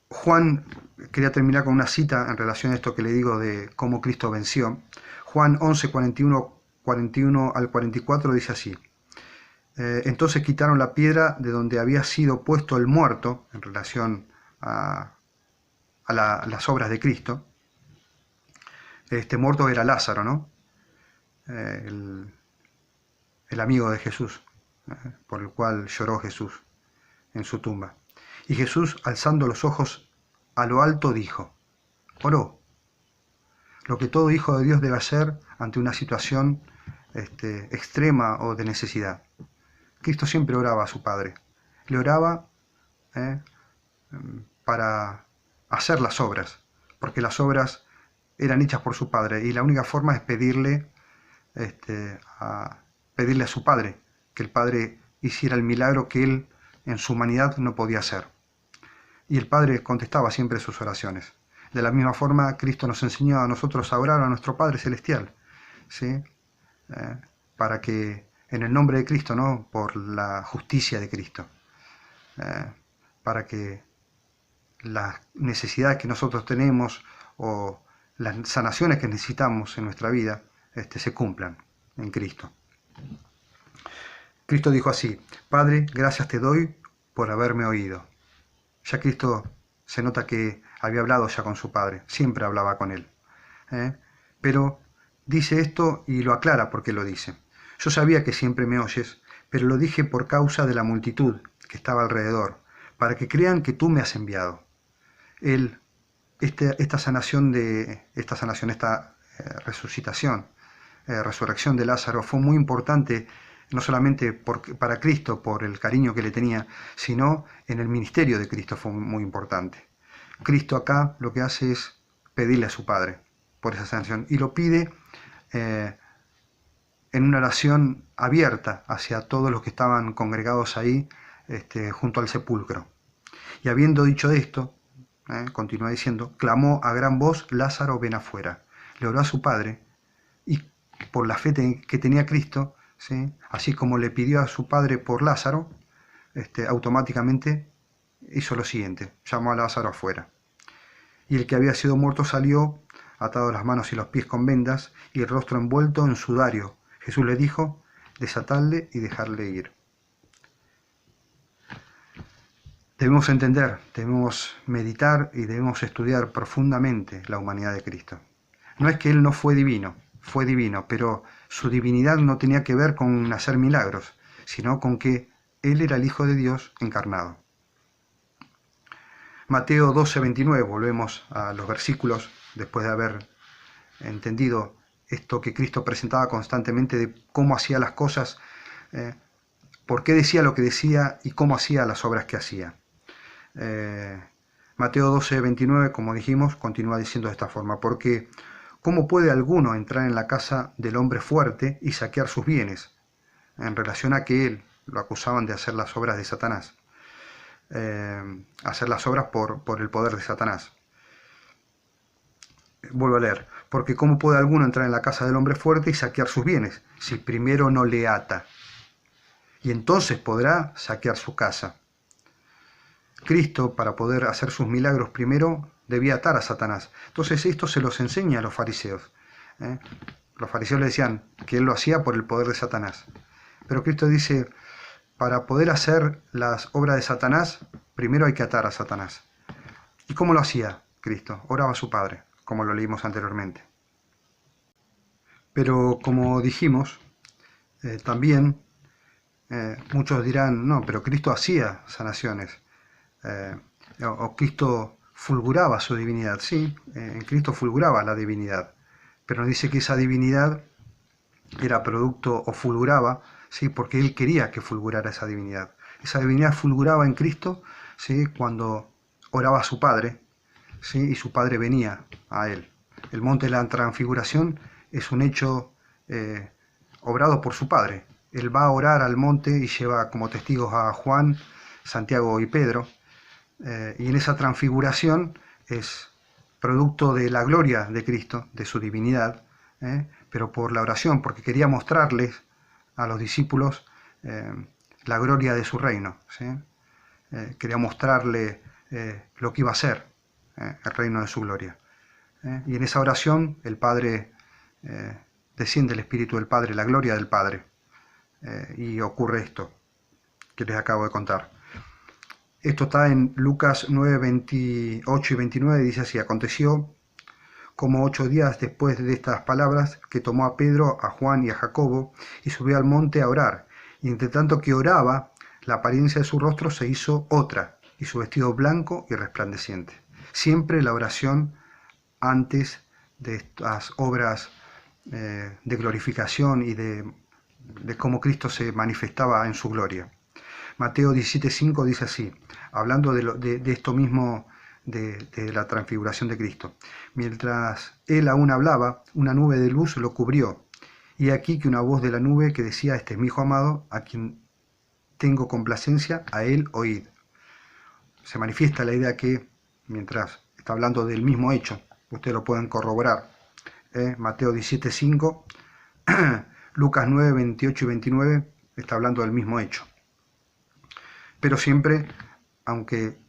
Juan, quería terminar con una cita en relación a esto que le digo de cómo Cristo venció. Juan 11, 41 al 44 dice así: entonces quitaron la piedra de donde había sido puesto el muerto, en relación a las obras de Cristo. Este muerto era Lázaro, ¿no? El amigo de Jesús, por el cual lloró Jesús en su tumba. Y Jesús, alzando los ojos a lo alto, dijo, oró. Lo que todo hijo de Dios debe hacer ante una situación extrema o de necesidad. Cristo siempre oraba a su Padre. Le oraba para hacer las obras, porque las obras eran hechas por su Padre, y la única forma es pedirle a su Padre, que el Padre hiciera el milagro que Él en su humanidad no podía hacer. Y el Padre contestaba siempre sus oraciones. De la misma forma, Cristo nos enseñó a nosotros a orar a nuestro Padre Celestial, ¿sí? Para que en el nombre de Cristo, ¿no? Por la justicia de Cristo, para que las necesidades que nosotros tenemos o las sanaciones que necesitamos en nuestra vida se cumplan en Cristo. Cristo dijo así: Padre, gracias te doy por haberme oído. Ya Cristo se nota que había hablado ya con su Padre, siempre hablaba con Él. Pero dice esto y lo aclara porque lo dice. Yo sabía que siempre me oyes, pero lo dije por causa de la multitud que estaba alrededor, para que crean que tú me has enviado. Esta resurrección de Lázaro fue muy importante, no solamente para Cristo, por el cariño que le tenía, sino en el ministerio de Cristo fue muy importante. Cristo acá lo que hace es pedirle a su Padre por esa sanación, y lo pide en una oración abierta hacia todos los que estaban congregados ahí junto al sepulcro. Y habiendo dicho esto, continúa diciendo, clamó a gran voz, Lázaro, ven afuera. Le oró a su Padre, y por la fe que tenía Cristo, ¿sí? Así como le pidió a su Padre por Lázaro, automáticamente hizo lo siguiente, llamó a Lázaro afuera. Y el que había sido muerto salió, atado las manos y los pies con vendas, y el rostro envuelto en sudario. Jesús le dijo, desatadle y dejarle ir. Debemos entender, debemos meditar y debemos estudiar profundamente la humanidad de Cristo. No es que Él no fue divino, pero su divinidad no tenía que ver con hacer milagros, sino con que Él era el Hijo de Dios encarnado. Mateo 12:29, volvemos a los versículos, después de haber entendido esto que Cristo presentaba constantemente de cómo hacía las cosas, por qué decía lo que decía y cómo hacía las obras que hacía. Mateo 12:29, como dijimos, continúa diciendo de esta forma, porque ¿cómo puede alguno entrar en la casa del hombre fuerte y saquear sus bienes? En relación a que él lo acusaban de hacer las obras de Satanás, hacer las obras por el poder de Satanás. Vuelvo a leer, porque ¿cómo puede alguno entrar en la casa del hombre fuerte y saquear sus bienes, si primero no le ata? Y entonces podrá saquear su casa. Cristo, para poder hacer sus milagros, primero debía atar a Satanás. Entonces esto se los enseña a los fariseos. Los fariseos le decían que él lo hacía por el poder de Satanás. Pero Cristo dice, para poder hacer las obras de Satanás, primero hay que atar a Satanás. ¿Y cómo lo hacía Cristo? Oraba a su Padre, como lo leímos anteriormente. Pero como dijimos, también muchos dirán, no, pero Cristo hacía sanaciones, o Cristo fulguraba su divinidad. Sí, en Cristo fulguraba la divinidad, pero nos dice que esa divinidad era producto o fulguraba, ¿sí? Porque Él quería que fulgurara esa divinidad. Esa divinidad fulguraba en Cristo, ¿sí? Cuando oraba a su Padre, ¿sí? Y su Padre venía a Él. El monte de la transfiguración es un hecho obrado por su Padre. Él va a orar al monte y lleva como testigos a Juan, Santiago y Pedro, y en esa transfiguración es producto de la gloria de Cristo, de su divinidad, pero por la oración, porque quería mostrarles a los discípulos la gloria de su reino, ¿sí? Quería mostrarle lo que iba a ser el reino de su gloria. Y en esa oración el Padre, desciende el Espíritu del Padre, la gloria del Padre, y ocurre esto que les acabo de contar. Esto está en Lucas 9, 28 y 29, dice así: aconteció como 8 días después de estas palabras, que tomó a Pedro, a Juan y a Jacobo, y subió al monte a orar. Y entre tanto que oraba, la apariencia de su rostro se hizo otra, y su vestido blanco y resplandeciente. Siempre la oración antes de estas obras de glorificación y de cómo Cristo se manifestaba en su gloria. Mateo 17:5 dice así, hablando de esto mismo, de la transfiguración de Cristo. Mientras él aún hablaba, una nube de luz lo cubrió, y aquí que una voz de la nube que decía: este es mi hijo amado, a quien tengo complacencia, a él oíd. Se manifiesta la idea que, mientras está hablando del mismo hecho, ustedes lo pueden corroborar. Mateo 17:5, Lucas 9, 28 y 29 está hablando del mismo hecho. Pero siempre, aunque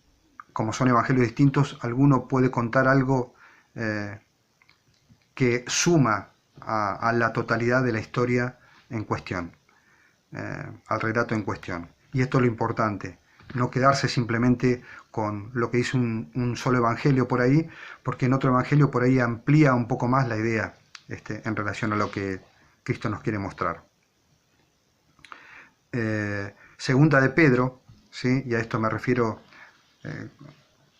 como son evangelios distintos, alguno puede contar algo que suma a la totalidad de la historia en cuestión, al relato en cuestión. Y esto es lo importante, no quedarse simplemente con lo que dice un solo evangelio por ahí, porque en otro evangelio por ahí amplía un poco más la idea en relación a lo que Cristo nos quiere mostrar. Segunda de Pedro, ¿sí? Y a esto me refiero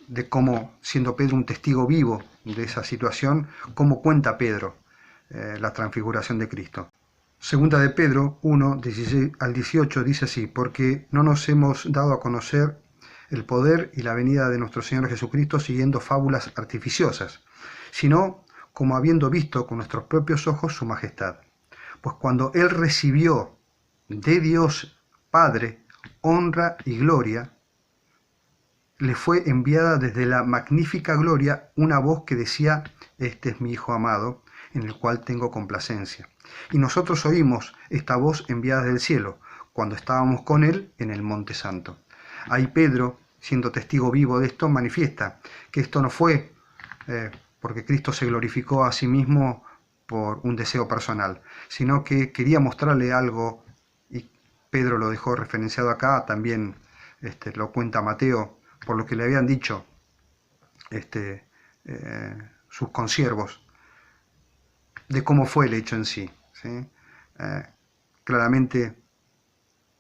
de cómo, siendo Pedro un testigo vivo de esa situación, cómo cuenta Pedro la transfiguración de Cristo. Segunda de Pedro 1, 16 al 18 dice así: porque no nos hemos dado a conocer el poder y la venida de nuestro Señor Jesucristo siguiendo fábulas artificiosas, sino como habiendo visto con nuestros propios ojos su majestad. Pues cuando Él recibió de Dios Padre honra y gloria, le fue enviada desde la magnífica gloria una voz que decía: este es mi Hijo amado, en el cual tengo complacencia. Y nosotros oímos esta voz enviada del cielo, cuando estábamos con Él en el Monte Santo. Ahí Pedro, siendo testigo vivo de esto, manifiesta que esto no fue porque Cristo se glorificó a sí mismo por un deseo personal, sino que quería mostrarle algo, y Pedro lo dejó referenciado acá, también lo cuenta Mateo, por lo que le habían dicho sus consiervos, de cómo fue el hecho en sí, ¿sí? Claramente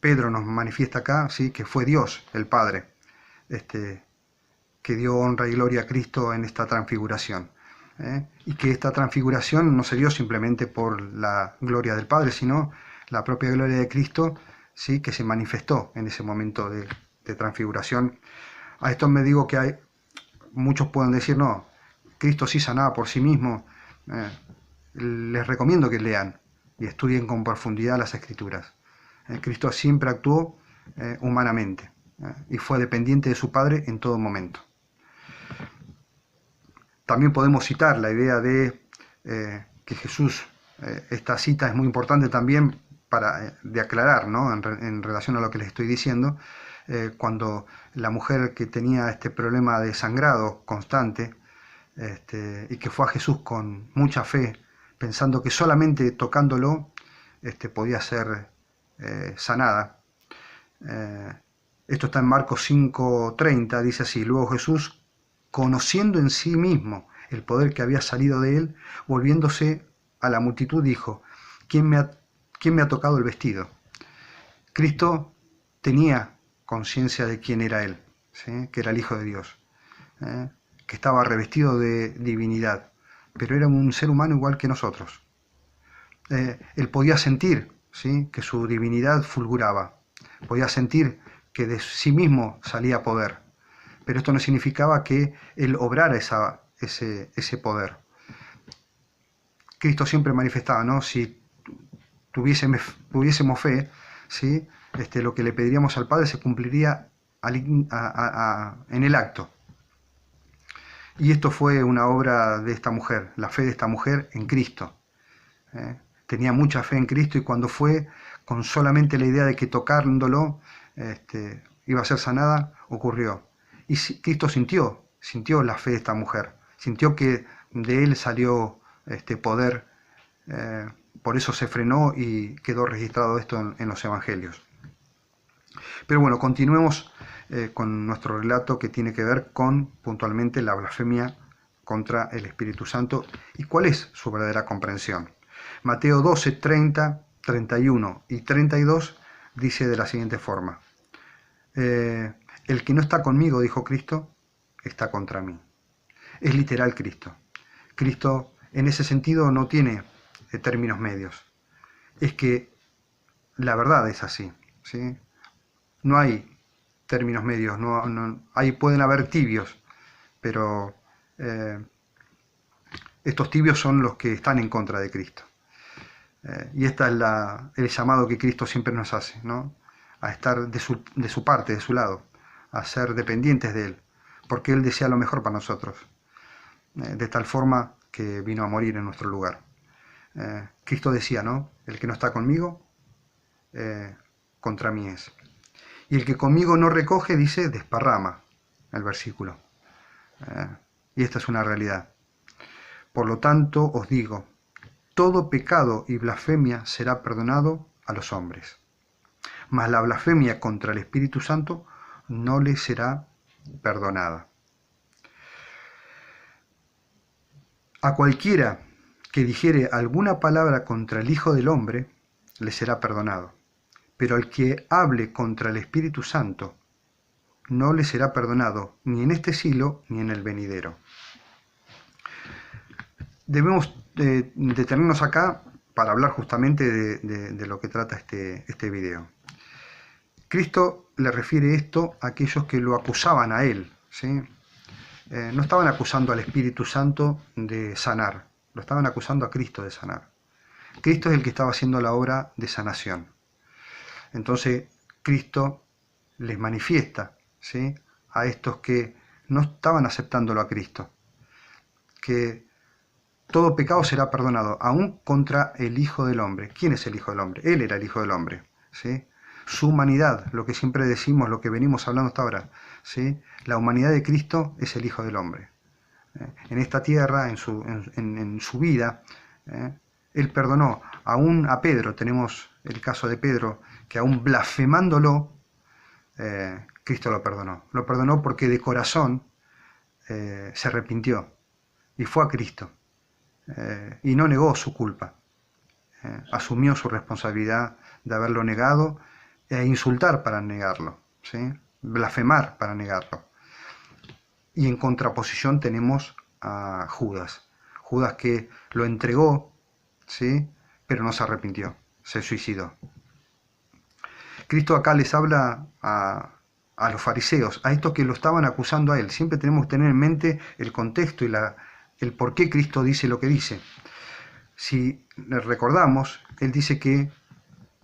Pedro nos manifiesta acá, ¿sí?, que fue Dios, el Padre, que dio honra y gloria a Cristo en esta transfiguración. Y que esta transfiguración no se dio simplemente por la gloria del Padre, sino la propia gloria de Cristo, ¿sí?, que se manifestó en ese momento de transfiguración. A esto me digo que muchos pueden decir: no, Cristo sí sanaba por sí mismo. Les recomiendo que lean y estudien con profundidad las Escrituras. Cristo siempre actuó humanamente y fue dependiente de su Padre en todo momento. También podemos citar la idea de que Jesús, esta cita es muy importante también de aclarar, ¿no?, en relación a lo que les estoy diciendo, cuando la mujer que tenía este problema de sangrado constante, y que fue a Jesús con mucha fe, pensando que solamente tocándolo podía ser sanada. Esto está en Marcos 5:30, dice así: luego Jesús, conociendo en sí mismo el poder que había salido de él, volviéndose a la multitud, dijo: ¿quién me ha tocado el vestido? Cristo tenía conciencia de quién era él, ¿sí? Que era el Hijo de Dios, que estaba revestido de divinidad, pero era un ser humano igual que nosotros. Él podía sentir, ¿sí?, que su divinidad fulguraba, podía sentir que de sí mismo salía poder, pero esto no significaba que él obrara ese poder. Cristo siempre manifestaba, ¿no? Si tuviésemos fe, ¿sí?, lo que le pediríamos al Padre se cumpliría en el acto. Y esto fue una obra de esta mujer, la fe de esta mujer en Cristo. Tenía mucha fe en Cristo, y cuando fue con solamente la idea de que tocándolo iba a ser sanada, ocurrió. Y Cristo sintió la fe de esta mujer, sintió que de él salió poder, por eso se frenó y quedó registrado esto en los evangelios. Pero bueno, continuemos con nuestro relato, que tiene que ver con puntualmente la blasfemia contra el Espíritu Santo y cuál es su verdadera comprensión. Mateo 12, 30, 31 y 32 dice de la siguiente forma: el que no está conmigo, dijo Cristo, está contra mí. Es literal Cristo. Cristo en ese sentido no tiene términos medios. Es que la verdad es así, ¿sí? No hay términos medios, ahí pueden haber tibios, pero estos tibios son los que están en contra de Cristo. Y este es el llamado que Cristo siempre nos hace, ¿no? A estar de su parte, de su lado, a ser dependientes de Él, porque Él desea lo mejor para nosotros, de tal forma que vino a morir en nuestro lugar. Cristo decía, ¿no? El que no está conmigo, contra mí es. Y el que conmigo no recoge, dice, desparrama, el versículo. Y esta es una realidad. Por lo tanto, os digo, todo pecado y blasfemia será perdonado a los hombres, mas la blasfemia contra el Espíritu Santo no le será perdonada. A cualquiera que dijere alguna palabra contra el Hijo del Hombre, le será perdonado, pero al que hable contra el Espíritu Santo, no le será perdonado, ni en este siglo ni en el venidero. Debemos detenernos acá para hablar justamente de lo que trata este video. Cristo le refiere esto a aquellos que lo acusaban a él, ¿sí? No estaban acusando al Espíritu Santo de sanar, lo estaban acusando a Cristo de sanar. Cristo es el que estaba haciendo la obra de sanación. Entonces Cristo les manifiesta, ¿sí?, a estos que no estaban aceptándolo a Cristo, que todo pecado será perdonado, aún contra el Hijo del Hombre. ¿Quién es el Hijo del Hombre? Él era el Hijo del Hombre, ¿sí? Su humanidad, lo que siempre decimos, lo que venimos hablando hasta ahora, ¿sí? La humanidad de Cristo es el Hijo del Hombre. En esta tierra, en su vida, Él perdonó. Aún a Pedro, tenemos el caso de Pedro, que aún blasfemándolo, Cristo lo perdonó. Lo perdonó porque de corazón se arrepintió y fue a Cristo. Y no negó su culpa, asumió su responsabilidad de haberlo negado e insultar para negarlo, ¿sí?, blasfemar para negarlo. Y en contraposición tenemos a Judas, que lo entregó, ¿sí?, pero no se arrepintió, se suicidó. Cristo acá les habla a los fariseos, a estos que lo estaban acusando a él. Siempre tenemos que tener en mente el contexto y el por qué Cristo dice lo que dice. Si recordamos, Él dice que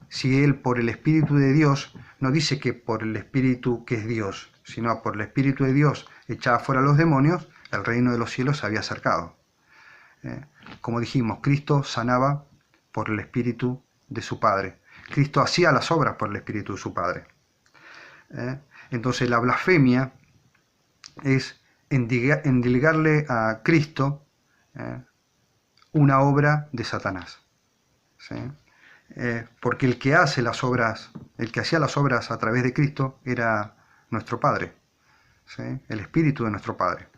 si Él por el Espíritu de Dios, no dice que por el Espíritu que es Dios, sino por el Espíritu de Dios echaba fuera a los demonios, el reino de los cielos se había acercado. Como dijimos, Cristo sanaba por el Espíritu de su Padre. Cristo hacía las obras por el Espíritu de su Padre. Entonces la blasfemia es endilgarle a Cristo una obra de Satanás. ¿Sí? Porque el que hace las obras, el que hacía las obras a través de Cristo era nuestro Padre, ¿sí? El Espíritu de nuestro Padre.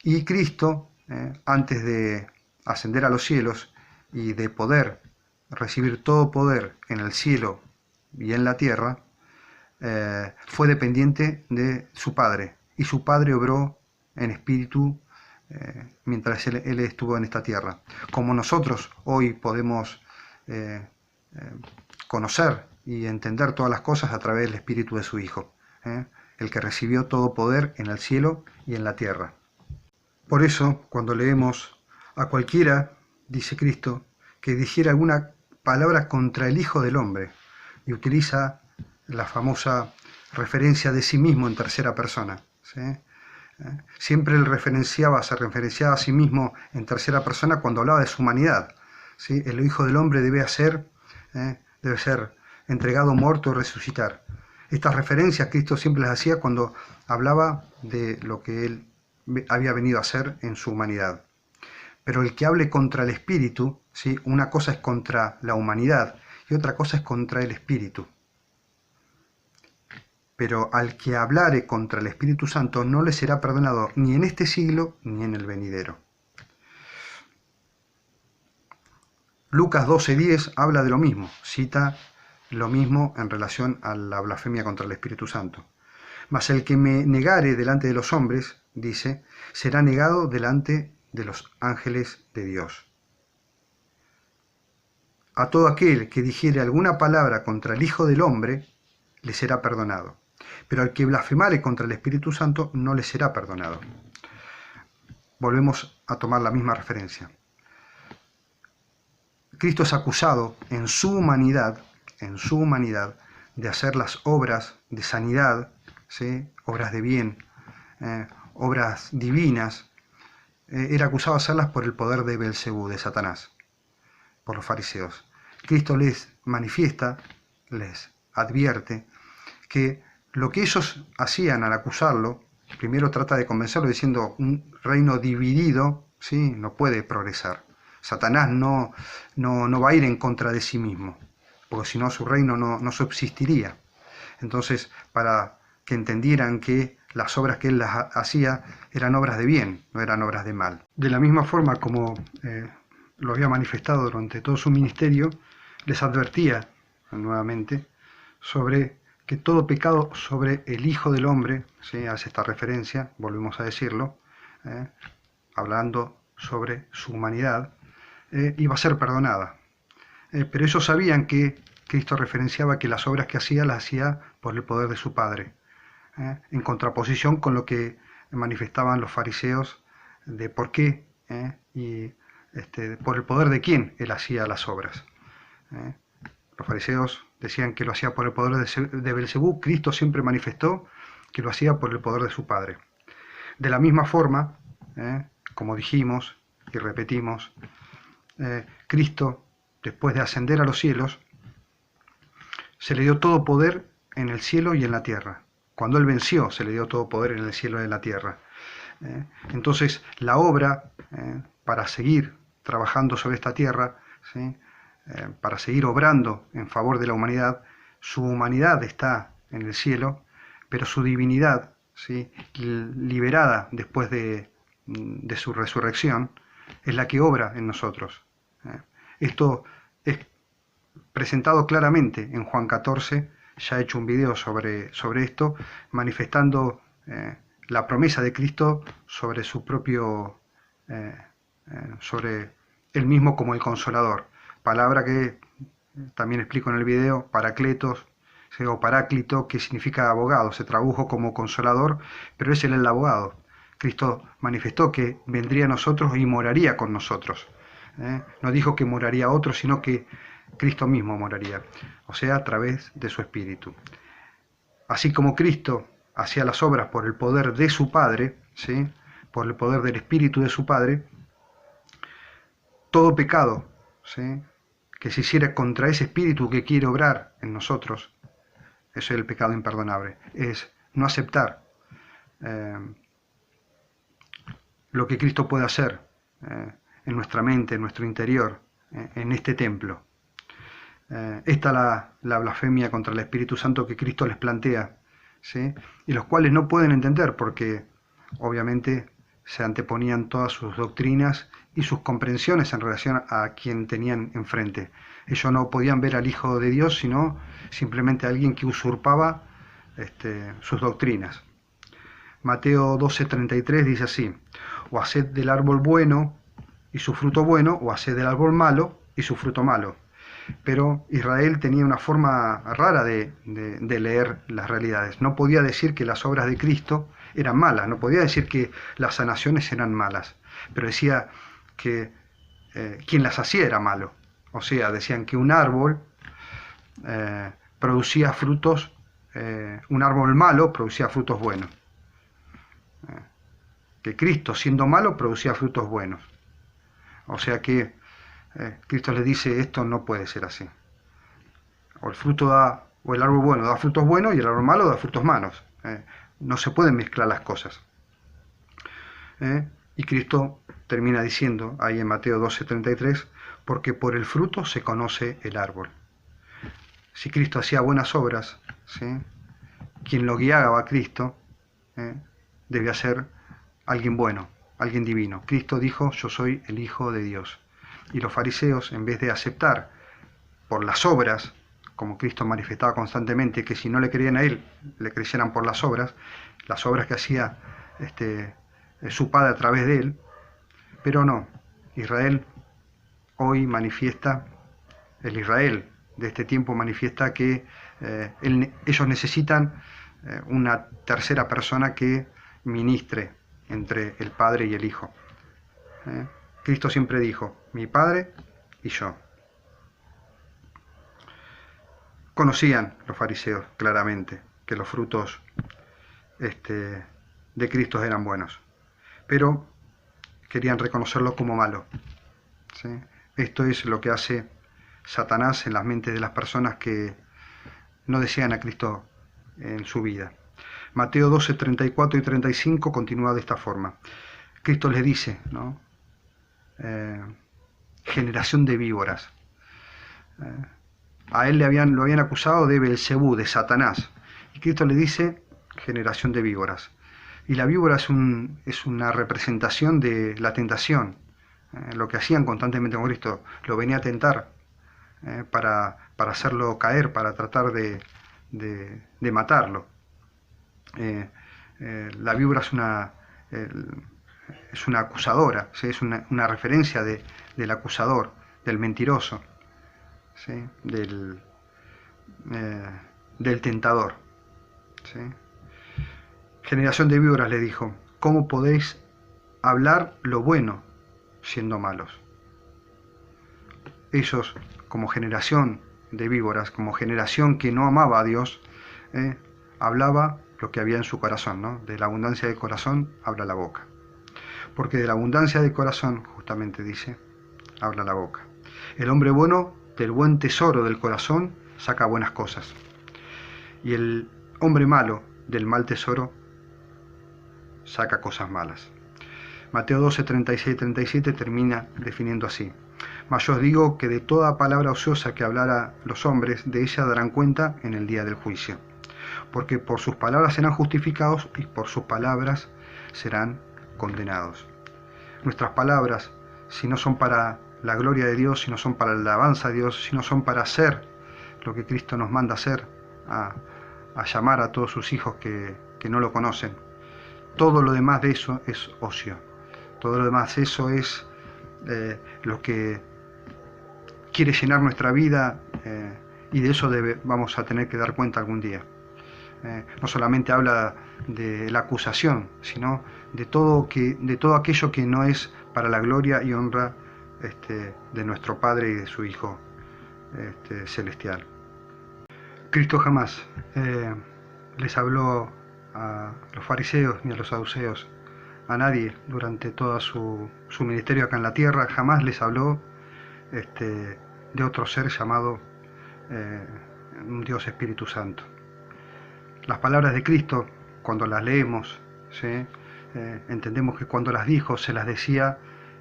Y Cristo, antes de ascender a los cielos y de poder recibir todo poder en el cielo y en la tierra, fue dependiente de su Padre, y su Padre obró en espíritu mientras él estuvo en esta tierra. Como nosotros hoy podemos conocer y entender todas las cosas a través del Espíritu de su Hijo, el que recibió todo poder en el cielo y en la tierra. Por eso, cuando leemos a cualquiera, dice Cristo, que dijera alguna palabra contra el Hijo del Hombre, y utiliza la famosa referencia de sí mismo en tercera persona, ¿sí? Siempre él se referenciaba a sí mismo en tercera persona cuando hablaba de su humanidad, ¿sí? El Hijo del Hombre debe ser entregado, muerto y resucitar. Estas referencias Cristo siempre las hacía cuando hablaba de lo que él había venido a hacer en su humanidad. Pero el que hable contra el Espíritu, ¿sí? Una cosa es contra la humanidad y otra cosa es contra el Espíritu. Pero al que hablare contra el Espíritu Santo no le será perdonado ni en este siglo ni en el venidero. Lucas 12:10 habla de lo mismo, cita lo mismo en relación a la blasfemia contra el Espíritu Santo. Mas el que me negare delante de los hombres, dice, será negado delante de los ángeles de Dios. A todo aquel que dijere alguna palabra contra el Hijo del Hombre, le será perdonado. Pero al que blasfemare contra el Espíritu Santo no le será perdonado. Volvemos a tomar la misma referencia. Cristo es acusado en su humanidad, de hacer las obras de sanidad, ¿sí? Obras de bien, obras divinas. Era acusado de hacerlas por el poder de Belcebú, de Satanás, por los fariseos. Cristo les manifiesta, les advierte que lo que ellos hacían al acusarlo, primero trata de convencerlo diciendo un reino dividido, ¿sí? No puede progresar. Satanás no va a ir en contra de sí mismo, porque si no su reino no subsistiría. Entonces, para que entendieran que las obras que él hacía eran obras de bien, no eran obras de mal. De la misma forma como lo había manifestado durante todo su ministerio, les advertía nuevamente sobre que todo pecado sobre el Hijo del Hombre, ¿sí? Hace esta referencia, volvemos a decirlo, hablando sobre su humanidad, iba a ser perdonada. Pero ellos sabían que Cristo referenciaba que las obras que hacía las hacía por el poder de su Padre, en contraposición con lo que manifestaban los fariseos de por qué y por el poder de quién él hacía las obras. Los fariseos decían que lo hacía por el poder de Belcebú. Cristo siempre manifestó que lo hacía por el poder de su Padre. De la misma forma, como dijimos y repetimos, Cristo, después de ascender a los cielos, se le dio todo poder en el cielo y en la tierra. Cuando él venció, se le dio todo poder en el cielo y en la tierra. Entonces, la obra para seguir trabajando sobre esta tierra, ¿sí? Para seguir obrando en favor de la humanidad, su humanidad está en el cielo, pero su divinidad, ¿sí? Liberada después de su resurrección, es la que obra en nosotros. Esto es presentado claramente en Juan 14, ya he hecho un video sobre esto, manifestando la promesa de Cristo sobre su propio, sobre él mismo como el Consolador. Palabra que también explico en el video, Paracletos, o Paráclito, que significa abogado, se tradujo como Consolador, pero es él el abogado. Cristo manifestó que vendría a nosotros y moraría con nosotros. No dijo que moraría otro, sino que Cristo mismo moraría, o sea, a través de su Espíritu. Así como Cristo hacía las obras por el poder de su Padre, ¿sí? Por el poder del Espíritu de su Padre, todo pecado, ¿sí? Que se hiciera contra ese Espíritu que quiere obrar en nosotros, eso es el pecado imperdonable, es no aceptar lo que Cristo puede hacer en nuestra mente, en nuestro interior, en este templo. Esta la blasfemia contra el Espíritu Santo que Cristo les plantea, ¿sí? Y los cuales no pueden entender porque obviamente se anteponían todas sus doctrinas y sus comprensiones en relación a quien tenían enfrente. Ellos no podían ver al Hijo de Dios, sino simplemente a alguien que usurpaba sus doctrinas. Mateo 12:33 dice así: o haced del árbol bueno y su fruto bueno, o haced del árbol malo y su fruto malo. Pero Israel tenía una forma rara de leer las realidades. No podía decir que las obras de Cristo eran malas, no podía decir que las sanaciones eran malas, pero decía que quien las hacía era malo. O sea, decían que un árbol producía frutos, un árbol malo producía frutos buenos. Que Cristo, siendo malo, producía frutos buenos. O sea que Cristo le dice, esto no puede ser así. O el fruto da, o el árbol bueno da frutos buenos y el árbol malo da frutos malos. No se pueden mezclar las cosas. Y Cristo termina diciendo ahí en Mateo 12:33, porque por el fruto se conoce el árbol. Si Cristo hacía buenas obras, ¿sí?, quien lo guiaba a Cristo debía ser alguien bueno, alguien divino. Cristo dijo, yo soy el Hijo de Dios. Y los fariseos, en vez de aceptar por las obras, como Cristo manifestaba constantemente, que si no le creían a Él, le creyeran por las obras que hacía su Padre a través de Él, pero no. Israel hoy manifiesta, el Israel de este tiempo manifiesta que ellos necesitan una tercera persona que ministre entre el Padre y el Hijo. Cristo siempre dijo, mi Padre y yo. Conocían los fariseos claramente que los frutos de Cristo eran buenos, pero querían reconocerlo como malo, ¿sí? Esto es lo que hace Satanás en las mentes de las personas que no desean a Cristo en su vida. Mateo 12:34 y 35 continúa de esta forma. Cristo les dice, ¿no? Generación de víboras. A él lo habían acusado de Belcebú, de Satanás. Y Cristo le dice, generación de víboras. Y la víbora es una representación de la tentación. Lo que hacían constantemente con Cristo, lo venía a tentar para hacerlo caer, para tratar de matarlo. La víbora es una acusadora, ¿sí? Es una referencia del acusador, del mentiroso, ¿sí? del tentador, ¿sí? Generación de víboras, le dijo, ¿cómo podéis hablar lo bueno siendo malos? Ellos, como generación de víboras, como generación que no amaba a Dios, hablaba lo que había en su corazón, ¿no? De la abundancia del corazón habla la boca. Porque de la abundancia del corazón, justamente dice, habla la boca. El hombre bueno, del buen tesoro del corazón, saca buenas cosas. Y el hombre malo, del mal tesoro, saca cosas malas. Mateo 12:36 y 37 termina definiendo así. Mas yo os digo que de toda palabra ociosa que hablara los hombres, de ella darán cuenta en el día del juicio. Porque por sus palabras serán justificados y por sus palabras serán condenados. Nuestras palabras, si no son para la gloria de Dios, si no son para la alabanza de Dios, si no son para hacer lo que Cristo nos manda hacer, a llamar a todos sus hijos que no lo conocen, todo lo demás de eso es ocio. Todo lo demás de eso es lo que quiere llenar nuestra vida y de eso vamos a tener que dar cuenta algún día. No solamente habla de la acusación, sino de todo aquello que no es para la gloria y honra de nuestro Padre y de su Hijo celestial. Cristo jamás les habló a los fariseos ni a los saduceos, a nadie durante todo su ministerio acá en la tierra, jamás les habló de otro ser llamado un Dios Espíritu Santo. Las palabras de Cristo, cuando las leemos, ¿sí?, entendemos que cuando las dijo se las decía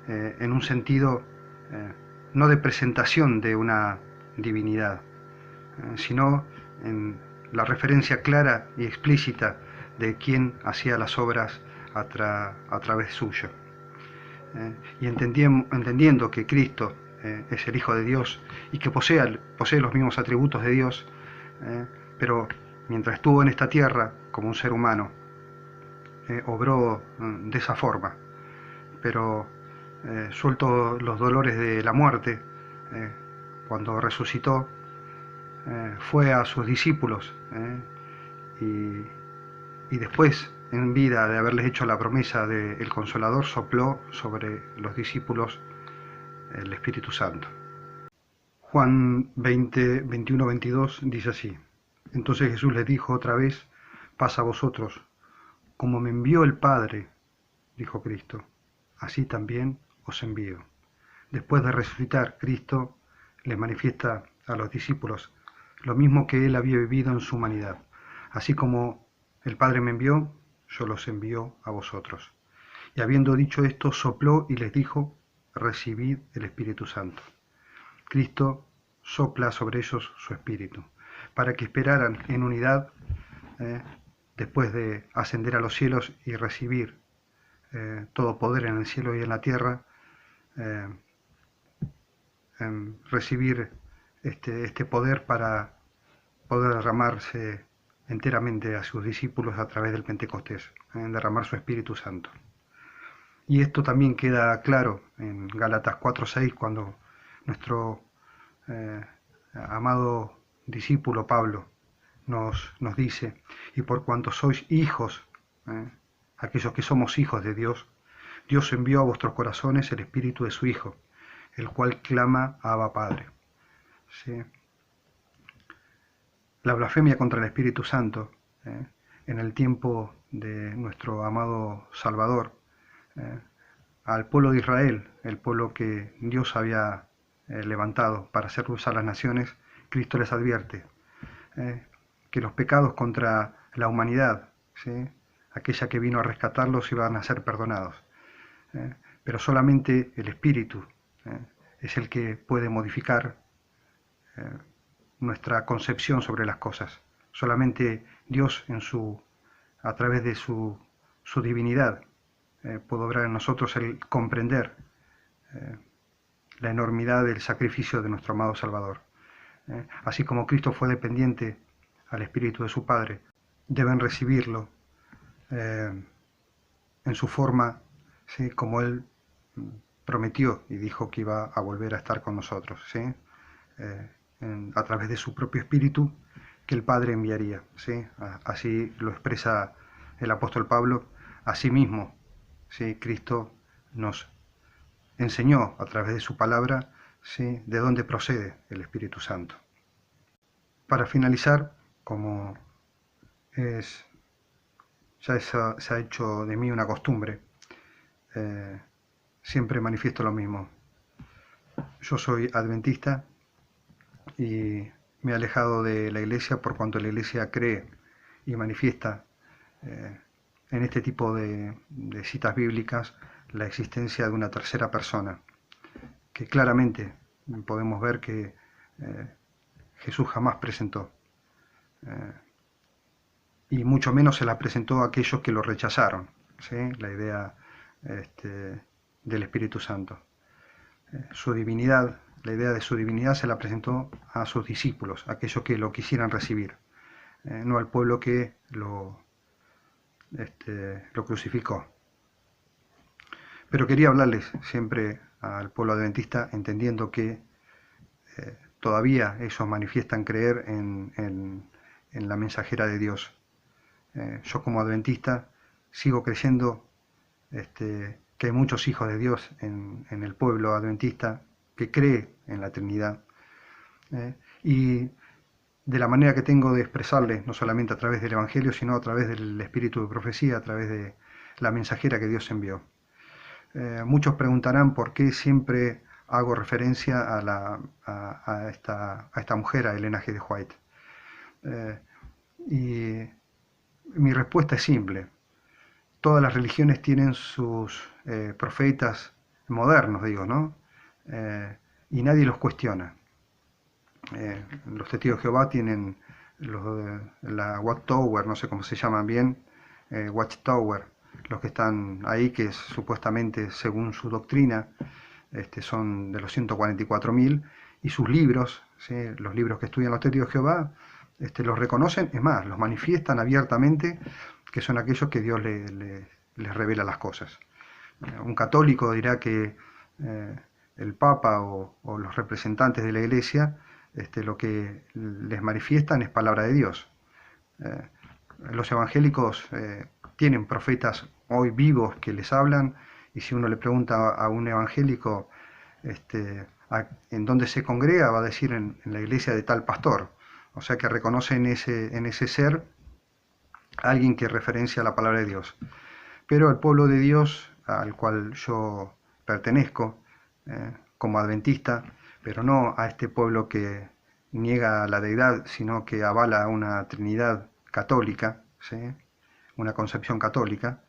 en un sentido no de presentación de una divinidad, sino en la referencia clara y explícita de quién hacía las obras a través suyo. Y entendiendo que Cristo es el Hijo de Dios y que posee los mismos atributos de Dios, pero mientras estuvo en esta tierra como un ser humano, obró de esa forma, pero suelto los dolores de la muerte, cuando resucitó, fue a sus discípulos y después, en vida, de haberles hecho la promesa del Consolador, sopló sobre los discípulos el Espíritu Santo. Juan 20, 21, 22 dice así: entonces Jesús les dijo otra vez: paz a vosotros, como me envió el Padre, dijo Cristo, así también os envío. Después de resucitar, Cristo les manifiesta a los discípulos lo mismo que él había vivido en su humanidad. Así como el Padre me envió, yo los envío a vosotros. Y habiendo dicho esto, sopló y les dijo: recibid el Espíritu Santo. Cristo sopla sobre ellos su Espíritu, para que esperaran en unidad, después de ascender a los cielos y recibir todo poder en el cielo y en la tierra, recibir este poder para poder derramarse enteramente a sus discípulos a través del Pentecostés, derramar su Espíritu Santo. Y esto también queda claro en Gálatas 4:6, cuando nuestro amado discípulo Pablo nos dice: y por cuanto sois hijos, aquellos que somos hijos de Dios, Dios envió a vuestros corazones el Espíritu de su Hijo, el cual clama: Abba, Padre. ¿Sí? La blasfemia contra el Espíritu Santo, en el tiempo de nuestro amado Salvador, al pueblo de Israel, el pueblo que Dios había levantado para hacer luz a las naciones, Cristo les advierte que los pecados contra la humanidad, ¿sí?, aquella que vino a rescatarlos, iban a ser perdonados. Pero solamente el Espíritu es el que puede modificar nuestra concepción sobre las cosas. Solamente Dios, a través de su divinidad, puede obrar en nosotros el comprender la enormidad del sacrificio de nuestro amado Salvador. Así como Cristo fue dependiente al Espíritu de su Padre, deben recibirlo en su forma, ¿sí?, como Él prometió y dijo que iba a volver a estar con nosotros, ¿sí?, a través de su propio Espíritu que el Padre enviaría, ¿sí? Así lo expresa el apóstol Pablo. Asimismo, ¿sí?, Cristo nos enseñó a través de su palabra, ¿sí?, de dónde procede el Espíritu Santo. Para finalizar, como ya se ha hecho de mí una costumbre, siempre manifiesto lo mismo. Yo soy adventista y me he alejado de la Iglesia por cuanto la Iglesia cree y manifiesta en este tipo de citas bíblicas la existencia de una tercera persona, que claramente podemos ver que Jesús jamás presentó, y mucho menos se la presentó a aquellos que lo rechazaron, ¿sí?, la idea del Espíritu Santo. Su divinidad, la idea de su divinidad se la presentó a sus discípulos, aquellos que lo quisieran recibir, no al pueblo que lo crucificó. Pero quería hablarles siempre al pueblo adventista, entendiendo que todavía ellos manifiestan creer en la mensajera de Dios. Yo como adventista sigo creyendo que hay muchos hijos de Dios en el pueblo adventista que cree en la Trinidad, y de la manera que tengo de expresarles, no solamente a través del Evangelio, sino a través del espíritu de profecía, a través de la mensajera que Dios envió. Muchos preguntarán por qué siempre hago referencia a esta mujer, a Elena G. de White. Y mi respuesta es simple. todas las religiones tienen sus profetas modernos, digo, ¿no? Y nadie los cuestiona. Los testigos de Jehová tienen la Watchtower, no sé cómo se llaman bien, Watchtower, los que están ahí, que supuestamente, según su doctrina, son de los 144.000, y sus libros, ¿sí? Los libros que estudian los testigos de Jehová, los reconocen, es más, los manifiestan abiertamente, que son aquellos que Dios les revela las cosas. Un católico dirá que el Papa o los representantes de la Iglesia, lo que les manifiestan es palabra de Dios. Los evangélicos tienen profetas hoy vivos que les hablan, y si uno le pregunta a un evangélico en dónde se congrega, va a decir en la iglesia de tal pastor. O sea que reconoce en ese ser a alguien que referencia a la palabra de Dios. Pero el pueblo de Dios, al cual yo pertenezco como adventista, pero no a este pueblo que niega la deidad, sino que avala una Trinidad católica, ¿sí? Una concepción católica,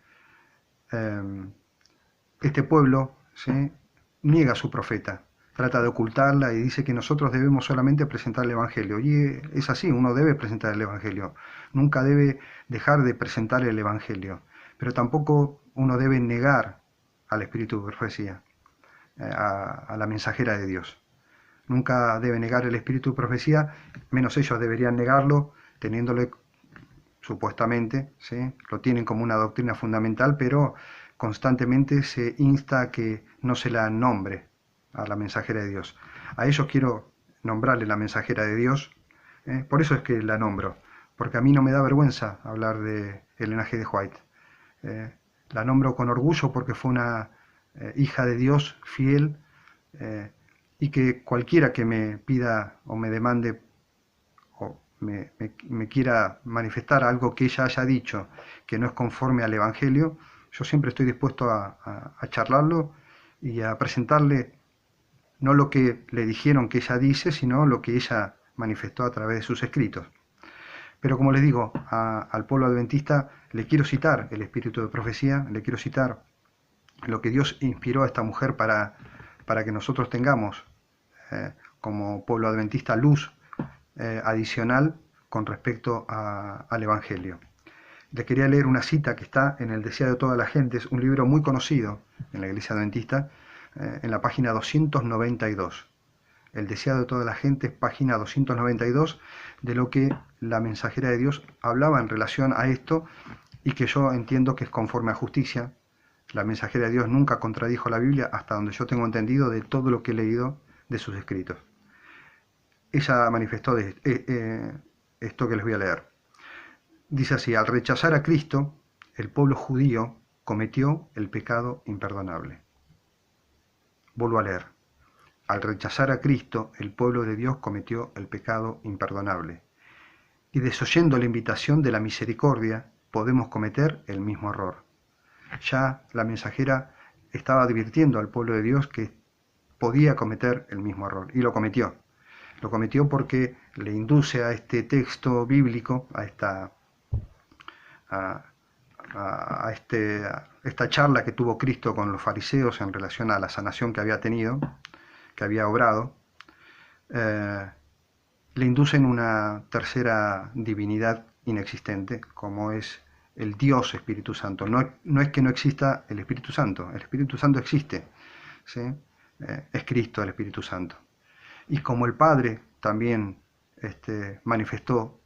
este pueblo, ¿sí?, niega a su profeta, trata de ocultarla y dice que nosotros debemos solamente presentar el Evangelio. Y es así, uno debe presentar el Evangelio, nunca debe dejar de presentar el Evangelio, pero tampoco uno debe negar al espíritu de profecía, a la mensajera de Dios. Nunca debe negar el espíritu de profecía, menos ellos deberían negarlo, teniéndole supuestamente, ¿sí?, lo tienen como una doctrina fundamental, pero constantemente se insta a que no se la nombre a la mensajera de Dios. A ellos quiero nombrarle la mensajera de Dios, por eso es que la nombro, porque a mí no me da vergüenza hablar de Elena G. de White. La nombro con orgullo porque fue una hija de Dios fiel, y que cualquiera que me pida o me demande o me quiera manifestar algo que ella haya dicho que no es conforme al Evangelio, yo siempre estoy dispuesto a charlarlo y a presentarle no lo que le dijeron que ella dice, sino lo que ella manifestó a través de sus escritos. Pero como les digo, al pueblo adventista le quiero citar el espíritu de profecía, le quiero citar lo que Dios inspiró a esta mujer para que nosotros tengamos como pueblo adventista luz adicional con respecto al Evangelio. Les quería leer una cita que está en El Deseado de todas las gentes, un libro muy conocido en la Iglesia Adventista, en la página 292. El Deseado de todas las gentes, página 292, de lo que la mensajera de Dios hablaba en relación a esto, y que yo entiendo que es conforme a justicia. La mensajera de Dios nunca contradijo la Biblia, hasta donde yo tengo entendido de todo lo que he leído de sus escritos. Ella manifestó esto que les voy a leer. Dice así: al rechazar a Cristo, el pueblo judío cometió el pecado imperdonable. Vuelvo a leer. Al rechazar a Cristo, el pueblo de Dios cometió el pecado imperdonable. Y desoyendo la invitación de la misericordia, podemos cometer el mismo error. Ya la mensajera estaba advirtiendo al pueblo de Dios que podía cometer el mismo error, y lo cometió. Lo cometió porque le induce a este texto bíblico, a esta charla que tuvo Cristo con los fariseos en relación a la sanación que había tenido, que había obrado, le inducen una tercera divinidad inexistente, como es el Dios Espíritu Santo. No es que no exista el Espíritu Santo existe, ¿sí? Es Cristo el Espíritu Santo. Y como el Padre también manifestó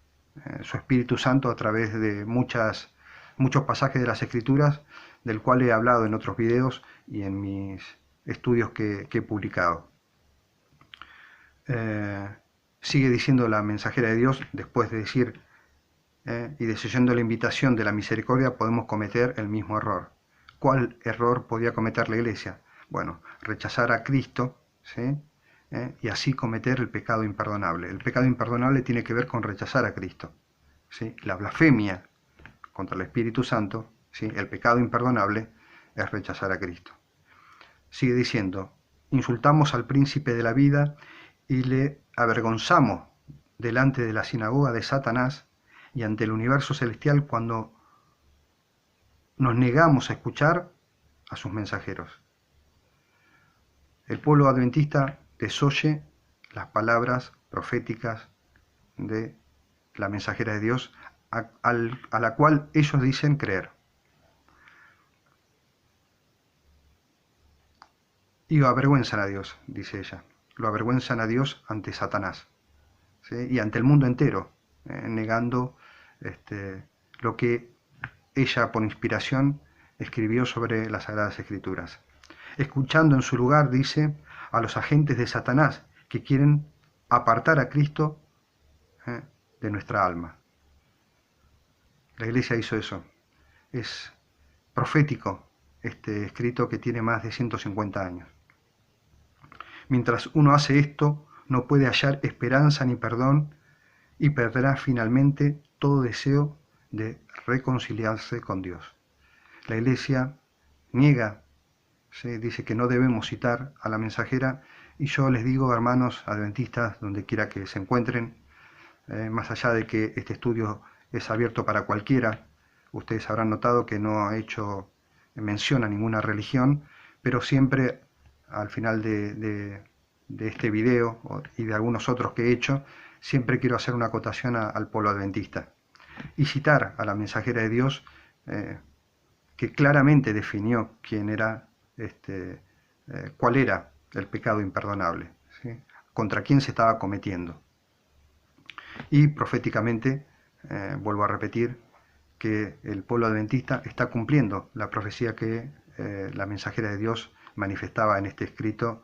su Espíritu Santo a través de muchos pasajes de las Escrituras, del cual he hablado en otros videos y en mis estudios que he publicado. Sigue diciendo la mensajera de Dios, después de decir, y desoyendo la invitación de la misericordia, podemos cometer el mismo error. ¿Cuál error podía cometer la Iglesia? Bueno, rechazar a Cristo, ¿sí? Y así cometer el pecado imperdonable. El pecado imperdonable tiene que ver con rechazar a Cristo, ¿sí? La blasfemia contra el Espíritu Santo, ¿sí? El pecado imperdonable es rechazar a Cristo. Sigue diciendo: insultamos al príncipe de la vida y le avergonzamos delante de la sinagoga de Satanás y ante el universo celestial cuando nos negamos a escuchar a sus mensajeros. El pueblo adventista desoye las palabras proféticas de la mensajera de Dios a la cual ellos dicen creer. Y lo avergüenzan a Dios, dice ella. Lo avergüenzan a Dios ante Satanás, ¿sí? Y ante el mundo entero, negando lo que ella por inspiración escribió sobre las Sagradas Escrituras. Escuchando en su lugar, dice, a los agentes de Satanás que quieren apartar a Cristo de nuestra alma. La Iglesia hizo eso. Es profético este escrito que tiene más de 150 años. Mientras uno hace esto, no puede hallar esperanza ni perdón y perderá finalmente todo deseo de reconciliarse con Dios. La Iglesia niega, ¿sí? Dice que no debemos citar a la mensajera, y yo les digo, hermanos adventistas, donde quiera que se encuentren, más allá de que este estudio es abierto para cualquiera, ustedes habrán notado que no ha hecho mención a ninguna religión, pero siempre al final de este video y de algunos otros que he hecho, siempre quiero hacer una acotación al pueblo adventista y citar a la mensajera de Dios, que claramente definió quién era, cuál era el pecado imperdonable, ¿sí? Contra quién se estaba cometiendo. Y proféticamente, vuelvo a repetir, que el pueblo adventista está cumpliendo la profecía que la mensajera de Dios manifestaba en este escrito,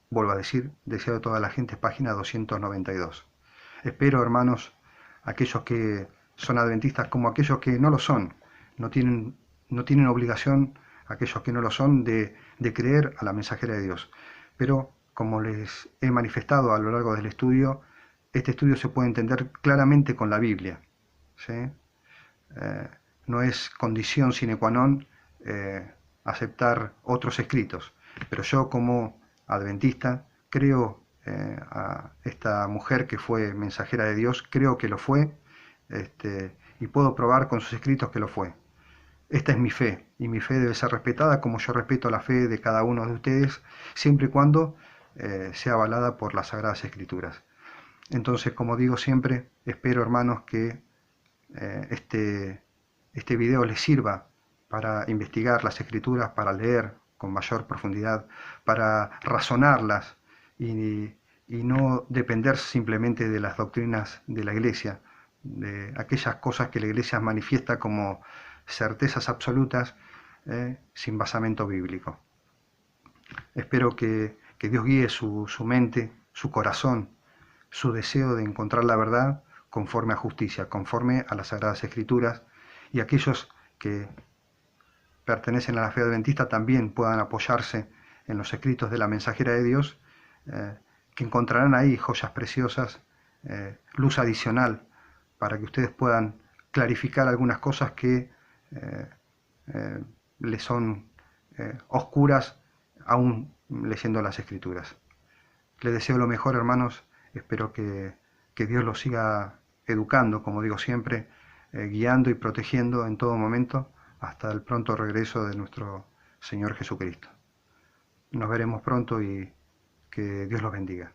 vuelvo a decir, deseado de toda la gente, página 292. Espero, hermanos, aquellos que son adventistas como aquellos que no lo son, no tienen obligación, aquellos que no lo son, de creer a la mensajera de Dios. Pero, como les he manifestado a lo largo del estudio, este estudio se puede entender claramente con la Biblia, ¿sí? No es condición sine qua non aceptar otros escritos, pero yo como adventista creo a esta mujer que fue mensajera de Dios, creo que lo fue, y puedo probar con sus escritos que lo fue. Esta es mi fe, y mi fe debe ser respetada como yo respeto la fe de cada uno de ustedes, siempre y cuando sea avalada por las Sagradas Escrituras. Entonces, como digo siempre, espero, hermanos, que este video les sirva para investigar las Escrituras, para leer con mayor profundidad, para razonarlas y no depender simplemente de las doctrinas de la Iglesia, de aquellas cosas que la Iglesia manifiesta como certezas absolutas, sin basamento bíblico. Espero que Dios guíe su mente, su corazón, su deseo de encontrar la verdad conforme a justicia, conforme a las Sagradas Escrituras, y aquellos que pertenecen a la fe adventista también puedan apoyarse en los escritos de la mensajera de Dios, que encontrarán ahí joyas preciosas, luz adicional, para que ustedes puedan clarificar algunas cosas que les son oscuras aún leyendo las Escrituras. Les deseo lo mejor, hermanos. Espero que Dios los siga educando, como digo siempre, guiando y protegiendo en todo momento hasta el pronto regreso de nuestro Señor Jesucristo. Nos veremos pronto y que Dios los bendiga.